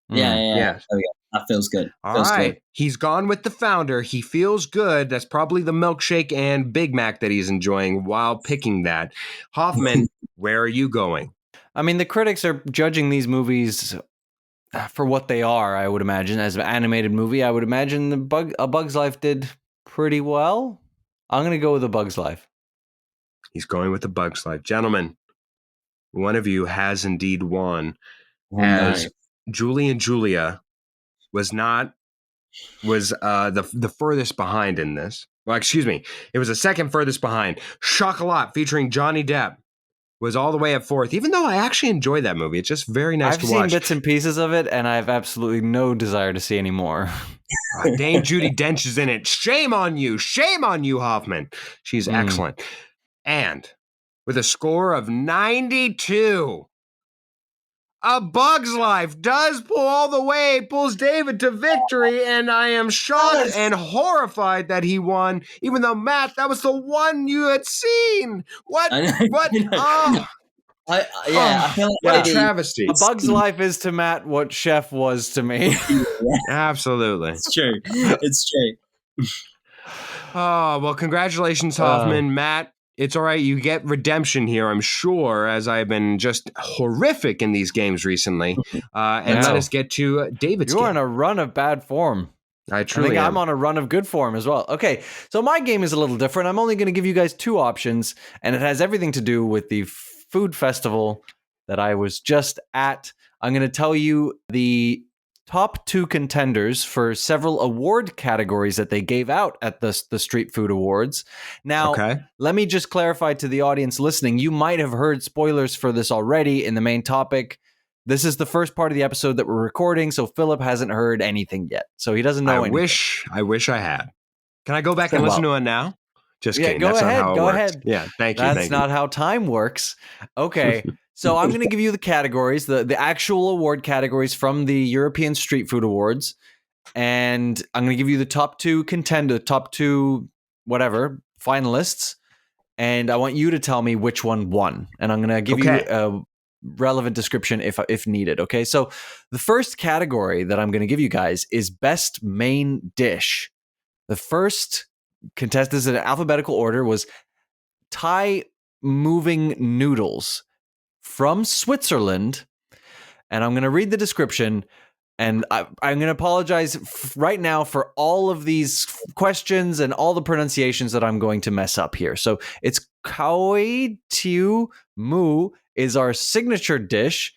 Yeah. Yes. There we go. That feels good. All right. Good. He's gone with the founder. He feels good. That's probably the milkshake and Big Mac that he's enjoying while picking that. Hoffman, where are you going? I mean, the critics are judging these movies for what they are, I would imagine. As an animated movie, I would imagine A Bug's Life did pretty well. I'm going to go with A Bug's Life. He's going with A Bug's Life. Gentlemen, one of you has indeed won. As Julie and Julia was the furthest behind in this. Well, excuse me. It was the second furthest behind. Chocolat featuring Johnny Depp was all the way at fourth, even though I actually enjoyed that movie. It's just very nice to watch. I've seen bits and pieces of it, and I have absolutely no desire to see any more. Dame Judi Dench is in it. Shame on you. Shame on you, Hoffman. She's excellent. And with a score of 92, A Bug's Life does pull all the way, pulls David to victory, and I am shocked and horrified that he won, even though, Matt, that was the one you had seen. What? What? Oh. I feel like what a travesty. A Bug's Life is to Matt what Chef was to me. Absolutely. It's true. It's true. Oh, well, congratulations, Hoffman. Matt, it's all right. You get redemption here, I'm sure, as I've been just horrific in these games recently. And let us get to David's game. You're on a run of bad form. I think I'm on a run of good form as well. Okay, so my game is a little different. I'm only going to give you guys two options, and it has everything to do with the food festival that I was just at. I'm going to tell you the top two contenders for several award categories that they gave out at the Street Food Awards. Now, let me just clarify to the audience listening, you might have heard spoilers for this already in the main topic. This is the first part of the episode that we're recording, so Philip hasn't heard anything yet. So he doesn't know anything. I wish I had. Can I go back and listen to it now? Just kidding. Go ahead. Yeah, thank you. That's not how time works. Okay, so I'm going to give you the categories, the actual award categories from the European Street Food Awards, and I'm going to give you the top two finalists, and I want you to tell me which one won, and I'm going to give you a relevant description if needed. Okay, so the first category that I'm going to give you guys is Best Main Dish. The first contestants in alphabetical order was Thai moving noodles from Switzerland, and I'm going to read the description, and I'm going to apologize right now for all of these questions and all the pronunciations that I'm going to mess up here. So it's Khoi Tiu Mu is our signature dish,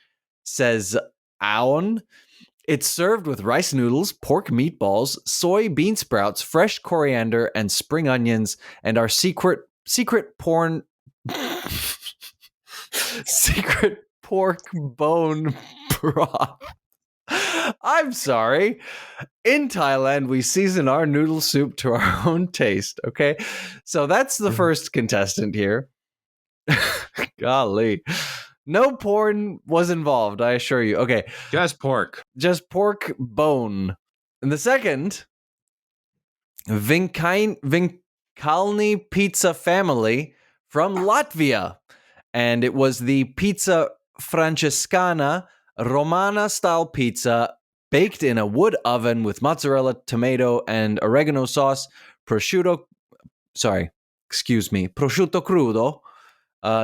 says Aon. It's served with rice noodles, pork meatballs, soy bean sprouts, fresh coriander, and spring onions, and our secret pork bone broth. I'm sorry. In Thailand, we season our noodle soup to our own taste. Okay, so that's the first contestant here. Golly. No porn was involved, I assure you. Okay. Just pork bone. And the second, Vinkalni Pizza Family from Latvia. And it was the Pizza Francescana Romana style pizza baked in a wood oven with mozzarella, tomato, and oregano sauce, prosciutto crudo,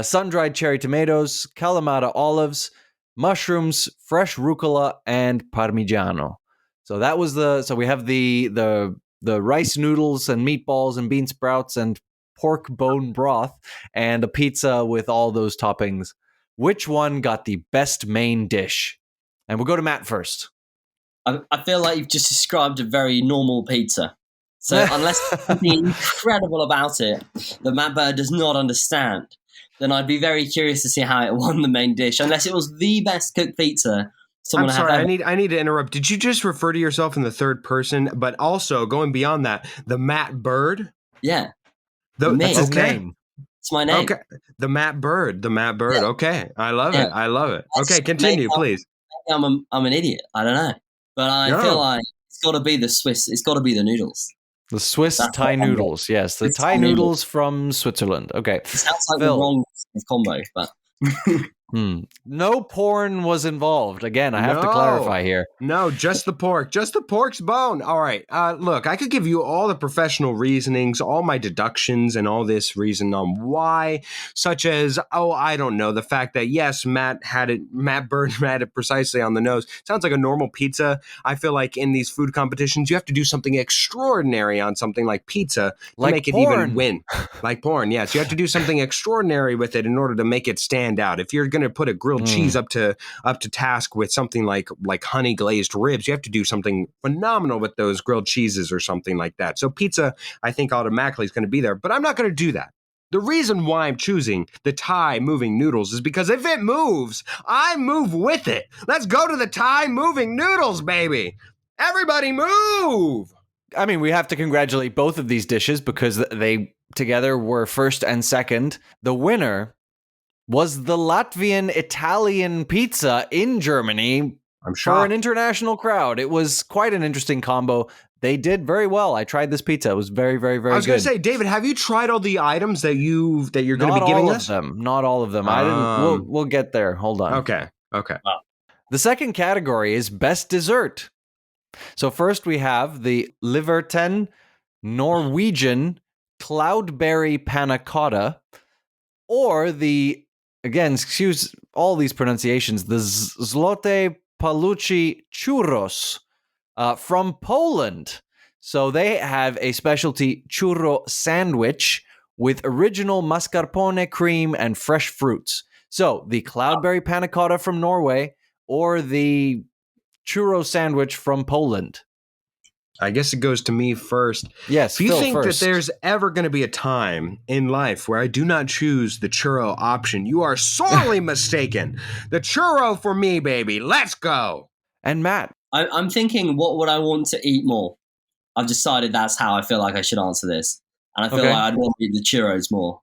sun-dried cherry tomatoes, Kalamata olives, mushrooms, fresh rucola, and parmigiano. So that was so we have the rice noodles and meatballs and bean sprouts and pork bone broth and a pizza with all those toppings. Which one got the best main dish? And we'll go to Matt first. I feel like you've just described a very normal pizza. So unless there's something incredible about it that Matt Bird does not understand, then I'd be very curious to see how it won the main dish. Unless it was the best cooked pizza someone I'm sorry, I need to interrupt. Did you just refer to yourself in the third person, but also going beyond that, the Matt Bird? Yeah. That's his name. It's my name. Okay. The Matt Bird. Yeah. Okay. I love it. Okay, continue, please. I'm an idiot. I don't know. But I feel like it's got to be the Swiss. It's got to be the noodles. The Swiss That's Thai what I'm noodles. Yes, the Swiss Thai Thai noodles from Switzerland. Okay. It sounds like Phil. the wrong combo, but No porn was involved. Again, I have to No. clarify here. No, just the pork. Just the pork's bone. All right. Look, I could give you all the professional reasonings, all my deductions, and all this reason on why, such as, I don't know, the fact that, yes, Matt Bird had it precisely on the nose. Sounds like a normal pizza. I feel like in these food competitions, you have to do something extraordinary on something like pizza to make it even win. Like porn, yes. You have to do something extraordinary with it in order to make it stand out. If you're going to put a grilled cheese up to task with something like honey glazed ribs, you have to do something phenomenal with those grilled cheeses or something like that. So pizza, I think automatically is going to be there, but I'm not going to do that. The reason why I'm choosing the Thai moving noodles is because if it moves, I move with it. Let's go to the Thai moving noodles, baby. Everybody move. I mean, we have to congratulate both of these dishes because they together were first and second. The winner was the Latvian Italian pizza in Germany. I'm shocked. For an international crowd. It was quite an interesting combo. They did very well. I tried this pizza. It was very, very, very good. I was going to say, David, have you tried all the items that you're going to be giving us? Not all of them. I didn't. We'll get there. Hold on. Okay. Wow. The second category is best dessert. So first we have the Liverten Norwegian Cloudberry Panna Cotta, or the, again, excuse all these pronunciations, the Zlote Palucci Churros from Poland. So they have a specialty churro sandwich with original mascarpone cream and fresh fruits. So the Cloudberry Panna Cotta from Norway or the churro sandwich from Poland. I guess it goes to me first. Yes, if you think first. that there's ever going to be a time in life where I do not choose the churro option, you are sorely mistaken. The churro for me, baby. Let's go. And Matt? I'm thinking, what would I want to eat more? I've decided that's how I feel like I should answer this. And I feel like I'd want to eat the churros more.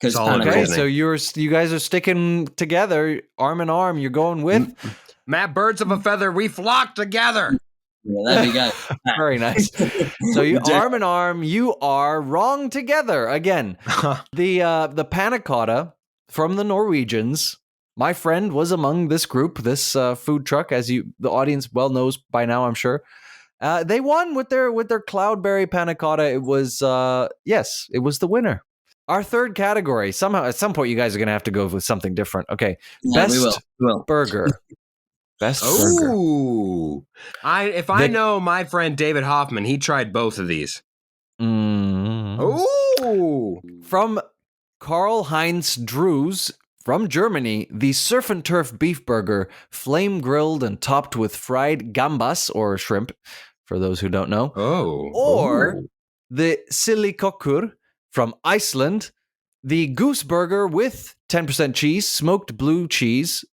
Okay, so you guys are sticking together, arm in arm. You're going with? Matt, birds of a feather, we flock together. Yeah, there we go. Very nice. So you arm in arm, you are wrong together again. The panna cotta from the Norwegians. My friend was among this group, this food truck, as the audience well knows by now, I'm sure. They won with their cloudberry panna cotta. It was it was the winner. Our third category. Somehow, at some point, you guys are going to have to go with something different. Okay, yeah, best we will. burger. Best burger. Ooh. I know my friend David Hoffman, he tried both of these. Ooh. From Karl-Heinz Drews from Germany, the Surf and Turf beef burger, flame grilled and topped with fried gambas or shrimp, for those who don't know. Or the Silikokur from Iceland, the goose burger with 10% cheese, smoked blue cheese,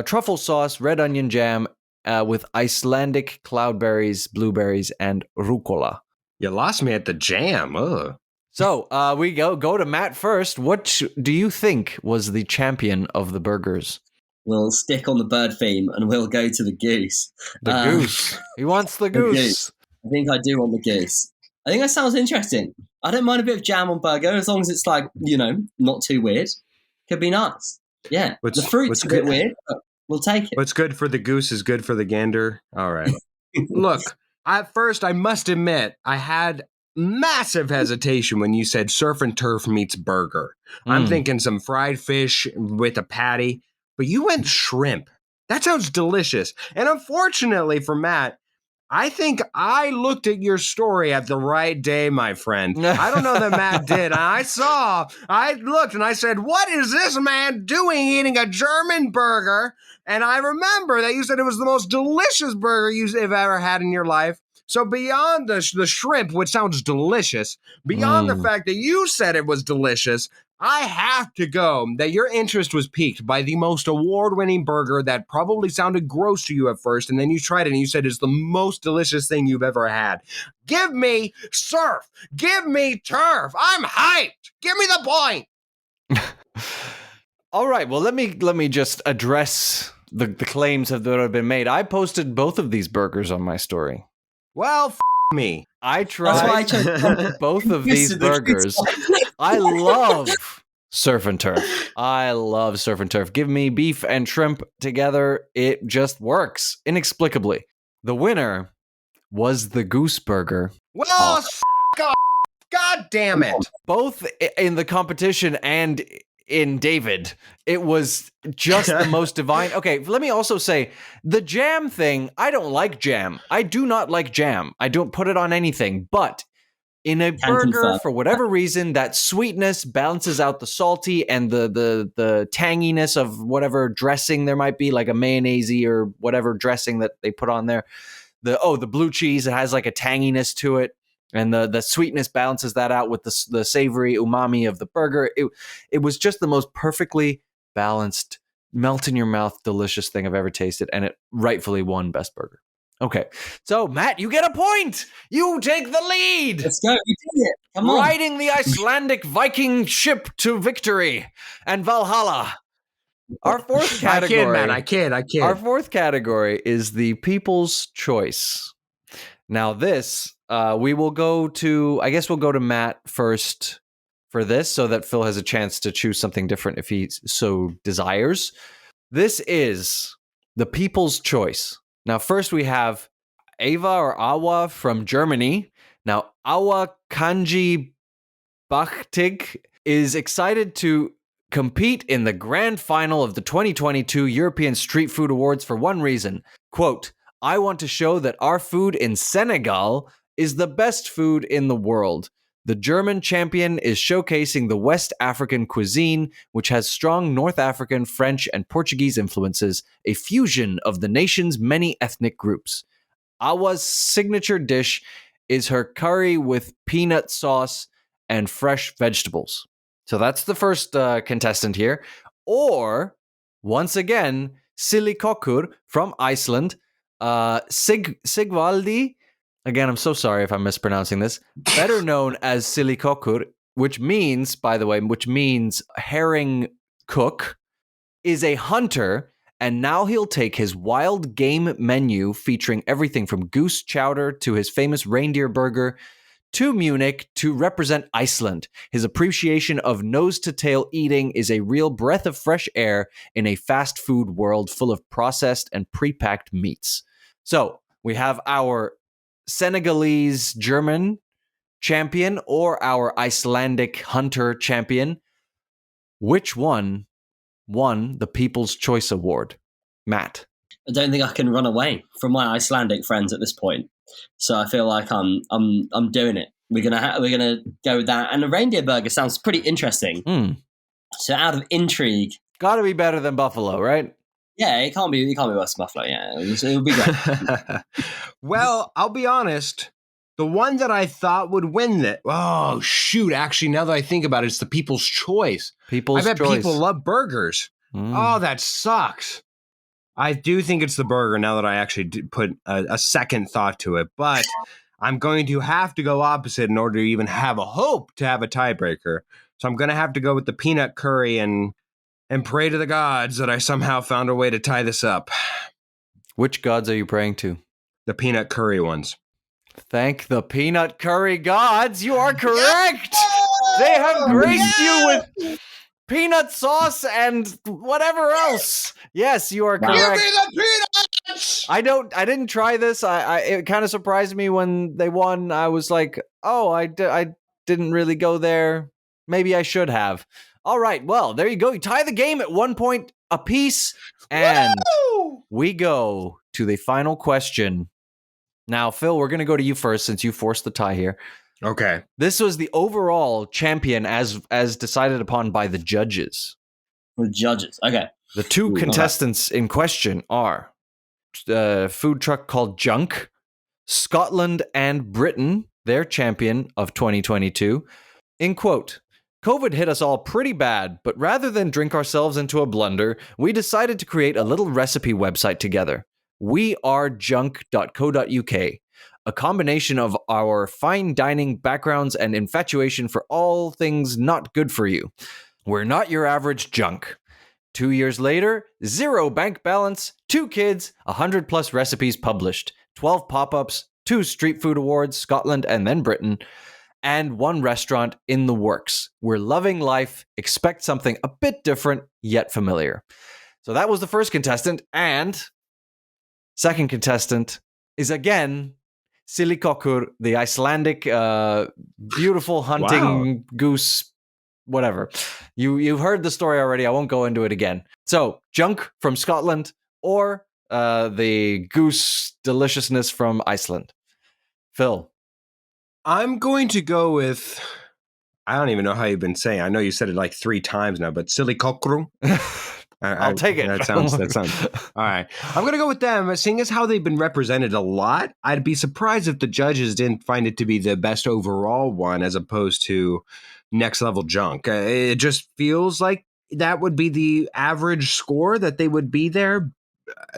truffle sauce, red onion jam with Icelandic cloudberries, blueberries, and rucola. You lost me at the jam. Ugh. So we go to Matt first. What do you think was the champion of the burgers? We'll stick on the bird theme and we'll go to the goose. The goose. He wants the goose. I think I do want the goose. I think that sounds interesting. I don't mind a bit of jam on burger as long as it's not too weird. Could be nice. Yeah. The fruit's a bit weird, but we'll take it. What's good for the goose is good for the gander. All right. Look, at first, I must admit, I had massive hesitation when you said surf and turf meets burger. I'm thinking some fried fish with a patty, but you went shrimp. That sounds delicious. And unfortunately for Matt, I think I looked at your story at the right day, my friend. I don't know that Matt did. I looked and I said, what is this man doing eating a German burger? And I remember that you said it was the most delicious burger you've ever had in your life. So beyond the shrimp, which sounds delicious, beyond the fact that you said it was delicious, I have to go that your interest was piqued by the most award-winning burger that probably sounded gross to you at first, and then you tried it and you said it's the most delicious thing you've ever had. Give me surf. Give me turf. I'm hyped. Give me the point. All right. Well, let me just address the claims that have been made. I posted both of these burgers on my story. Well, me. I That's why I tried chose both of these burgers. I love surf and turf. I love surf and turf. Give me beef and shrimp together. It just works inexplicably. The winner was the goose burger. Well, God damn it. Both in the competition and in David, it was just the most divine. Okay, let me also say, the jam thing, I don't like jam. I do not like jam. I don't put it on anything, but in a burger, for whatever reason, that sweetness balances out the salty and the tanginess of whatever dressing there might be, like a mayonnaise or whatever dressing that they put on there. The blue cheese, it has like a tanginess to it. And the sweetness balances that out with the savory umami of the burger. It was just the most perfectly balanced, melt in your mouth, delicious thing I've ever tasted. And it rightfully won Best Burger. Okay, so Matt, you get a point. You take the lead. Let's go. We did it. Come on. Riding the Icelandic Viking ship to victory and Valhalla. Our fourth category. I kid. Our fourth category is the People's Choice. Now this, we will go to, I guess we'll go to Matt first for this so that Phil has a chance to choose something different if he so desires. This is the People's Choice. Now, first we have Ava or Awa from Germany. Now, Awa Kanji Bachtig is excited to compete in the grand final of the 2022 European Street Food Awards for one reason. Quote, I want to show that our food in Senegal is the best food in the world. The German champion is showcasing the West African cuisine, which has strong North African, French, and Portuguese influences, a fusion of the nation's many ethnic groups. Awa's signature dish is her curry with peanut sauce and fresh vegetables. So that's the first contestant here. Or, once again, Silikokur from Iceland, Sigvaldi. Again, I'm so sorry if I'm mispronouncing this. Better known as Silikokur, which means, by the way, herring cook, is a hunter, and now he'll take his wild game menu featuring everything from goose chowder to his famous reindeer burger to Munich to represent Iceland. His appreciation of nose-to-tail eating is a real breath of fresh air in a fast food world full of processed and pre-packed meats. So, we have our Senegalese German champion or our Icelandic hunter champion. Which one won the People's Choice Award? Matt. I don't think I can run away from my Icelandic friends at this point. So I feel like I'm doing it. We're gonna go with that. And the reindeer burger sounds pretty interesting. So out of intrigue, got to be better than buffalo, right? Yeah, it can't be worse than buffalo. Yeah, it'll be great. Well, I'll be honest. The one that I thought would win that. Oh shoot! Actually, now that I think about it, it's the People's Choice. I bet people love burgers. Oh, that sucks. I do think it's the burger now that I actually put a second thought to it, but I'm going to have to go opposite in order to even have a hope to have a tiebreaker. So I'm going to have to go with the peanut curry and pray to the gods that I somehow found a way to tie this up. Which gods are you praying to? The peanut curry ones. Thank the peanut curry gods. You are correct. Yeah! They have graced you with peanut sauce and whatever else. Yes, you are correct. Give me the peanuts! I didn't try this. It kind of surprised me when they won. I was like, oh, I didn't really go there. Maybe I should have. All right, well, there you go. You tie the game at 1 point apiece, and we go to the final question. Now, Phil, we're going to go to you first since you forced the tie here. Okay. This was the overall champion as decided upon by the judges. The judges, okay. The two contestants in question are a food truck called Junk, Scotland and Britain, their champion of 2022. In quote, COVID hit us all pretty bad, but rather than drink ourselves into a blunder, we decided to create a little recipe website together. wearejunk.co.uk, a combination of our fine dining backgrounds and infatuation for all things not good for you. We're not your average junk. 2 years later, 0 bank balance, 2 kids, 100 plus recipes published, 12 pop-ups, 2 street food awards, Scotland and then Britain, and 1 restaurant in the works. We're loving life. Expect something a bit different, yet familiar. So that was the first contestant. And second contestant is again Silikokur, the Icelandic beautiful hunting goose, whatever. You've heard the story already. I won't go into it again. So junk from Scotland or the goose deliciousness from Iceland. Phil. I'm going to go with, I don't even know how you've been saying. I know you said it like 3 times now, but Silikokur. I'll take it. That sounds. All right. I'm going to go with them. Seeing as how they've been represented a lot, I'd be surprised if the judges didn't find it to be the best overall one as opposed to next level junk. It just feels like that would be the average score that they would be there.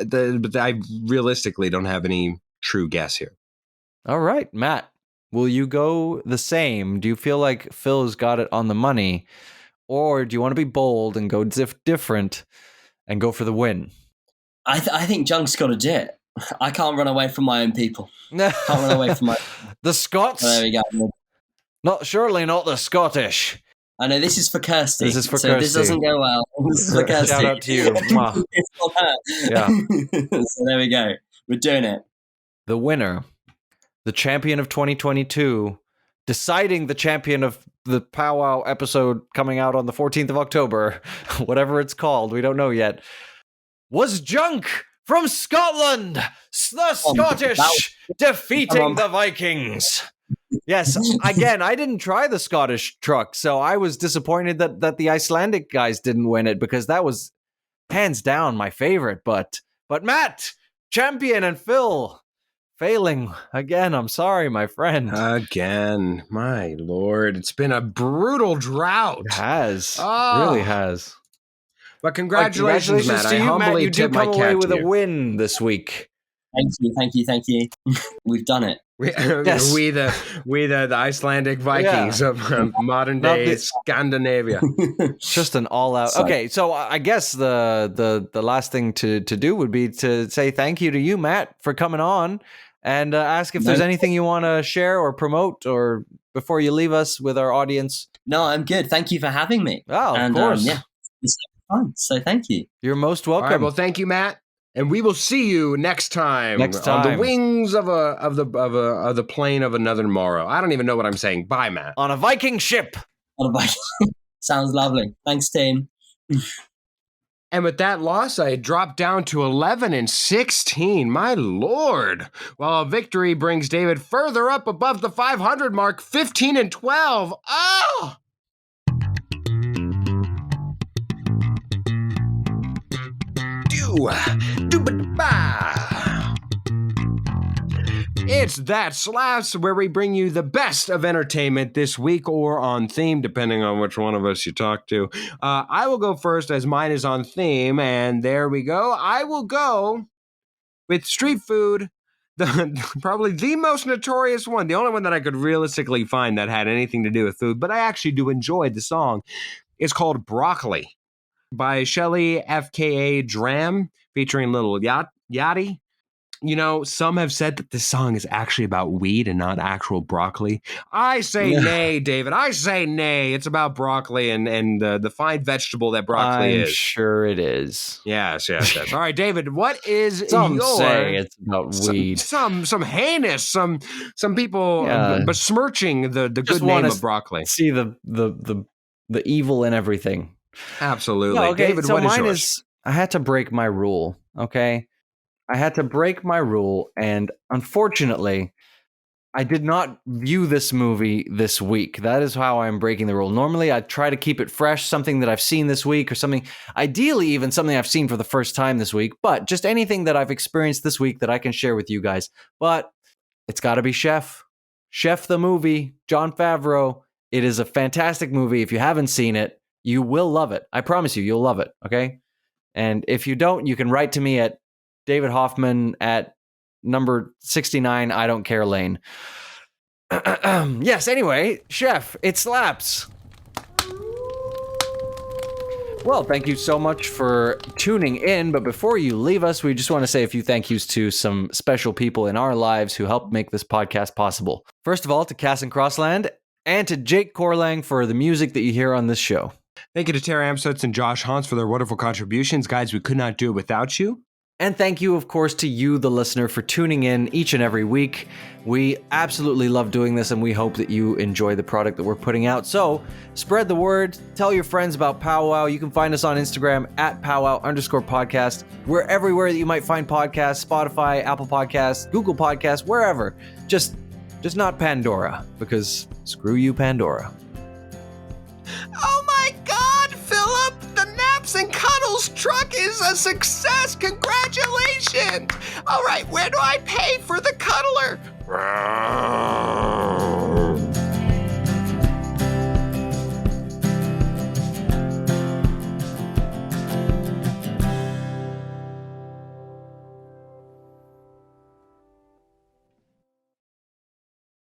But I realistically don't have any true guess here. All right, Matt, will you go the same? Do you feel like Phil's got it on the money? Or do you want to be bold and go different and go for the win? I think junk's got to do it. I can't run away from my own people. Can't run away from my the Scots. There we go. Surely not the Scottish. I know this is for Kirsty. This is for so Kirsty. This doesn't go well. This is for Kirsty. Shout out to you. It's not her. Yeah. So there we go. We're doing it. The winner, the champion of 2022, deciding the champion of the POWWOW episode coming out on the 14th of October, whatever it's called, we don't know yet, was Junk from Scotland, the Scottish defeating the Vikings. Yes, again, I didn't try the Scottish truck, so I was disappointed that the Icelandic guys didn't win it because that was hands down my favorite. But Matt, champion, and Phil failing again. I'm sorry, my friend. Again, my lord, it's been a brutal drought. It has, really has. But congratulations, Matt. To you, I humbly Matt. You tip do my come cap away to with you. a win this week. Thank you. We've done it. Yes. We the Icelandic Vikings of modern day Scandinavia. Just an all out. Okay, so I guess the last thing to do would be to say thank you to you, Matt, for coming on, and ask if there's anything you want to share or promote, or before you leave us with our audience. No, I'm good. Thank you for having me. Oh, of course. Yeah, it's fun. So thank you. You're most welcome. All right, well, thank you, Matt. And we will see you next time. On the wings of the plane of another morrow. I don't even know what I'm saying. Bye, Matt. On a Viking ship. On a Viking. Sounds lovely. Thanks, team. And with that loss, I dropped down to 11-16. My lord. While a victory brings David further up above the 500 mark, 15-12. Oh! It's That Slaps, where we bring you the best of entertainment this week or on theme, depending on which one of us you talk to. I will go first as mine is on theme, and there we go. I will go with street food, probably the most notorious one, the only one that I could realistically find that had anything to do with food, but I actually do enjoy the song. It's called Broccoli by Shelly FKA Dram, featuring Little Yachty. You know, some have said that this song is actually about weed and not actual broccoli. I say nay, David. I say nay. It's about broccoli and the fine vegetable that broccoli is. I'm sure it is. Yes. All right, David, what is some say it's about weed. Some heinous, some people besmirching the good name of broccoli. See the evil in everything. Absolutely. No, okay, David, so what is mine yours? I had to break my rule, okay? I had to break my rule, and unfortunately, I did not view this movie this week. That is how I'm breaking the rule. Normally, I try to keep it fresh, something that I've seen this week, or something, ideally even something I've seen for the first time this week, but just anything that I've experienced this week that I can share with you guys. But it's got to be Chef the movie, Jon Favreau. It is a fantastic movie. If you haven't seen it, you will love it. I promise you, you'll love it, okay? And if you don't, you can write to me at David Hoffman at number 69 I Don't Care Lane. Yes, anyway, Chef, it slaps. Well, thank you so much for tuning in. But before you leave us, we just want to say a few thank yous to some special people in our lives who helped make this podcast possible. First of all, to Cass and Crossland, and to Jake Corlang for the music that you hear on this show. Thank you to Tara Amstutz and Josh Hans for their wonderful contributions. Guys, we could not do it without you. And thank you, of course, to you, the listener, for tuning in each and every week. We absolutely love doing this, and we hope that you enjoy the product that we're putting out. So spread the word. Tell your friends about POWWOW. You can find us on Instagram at @POWWOW_podcast. We're everywhere that you might find podcasts, Spotify, Apple Podcasts, Google Podcasts, wherever. Just not Pandora, because screw you, Pandora. Oh my God, Philip! The Naps and Cuddles truck is a success! Congratulations! All right, where do I pay for the cuddler?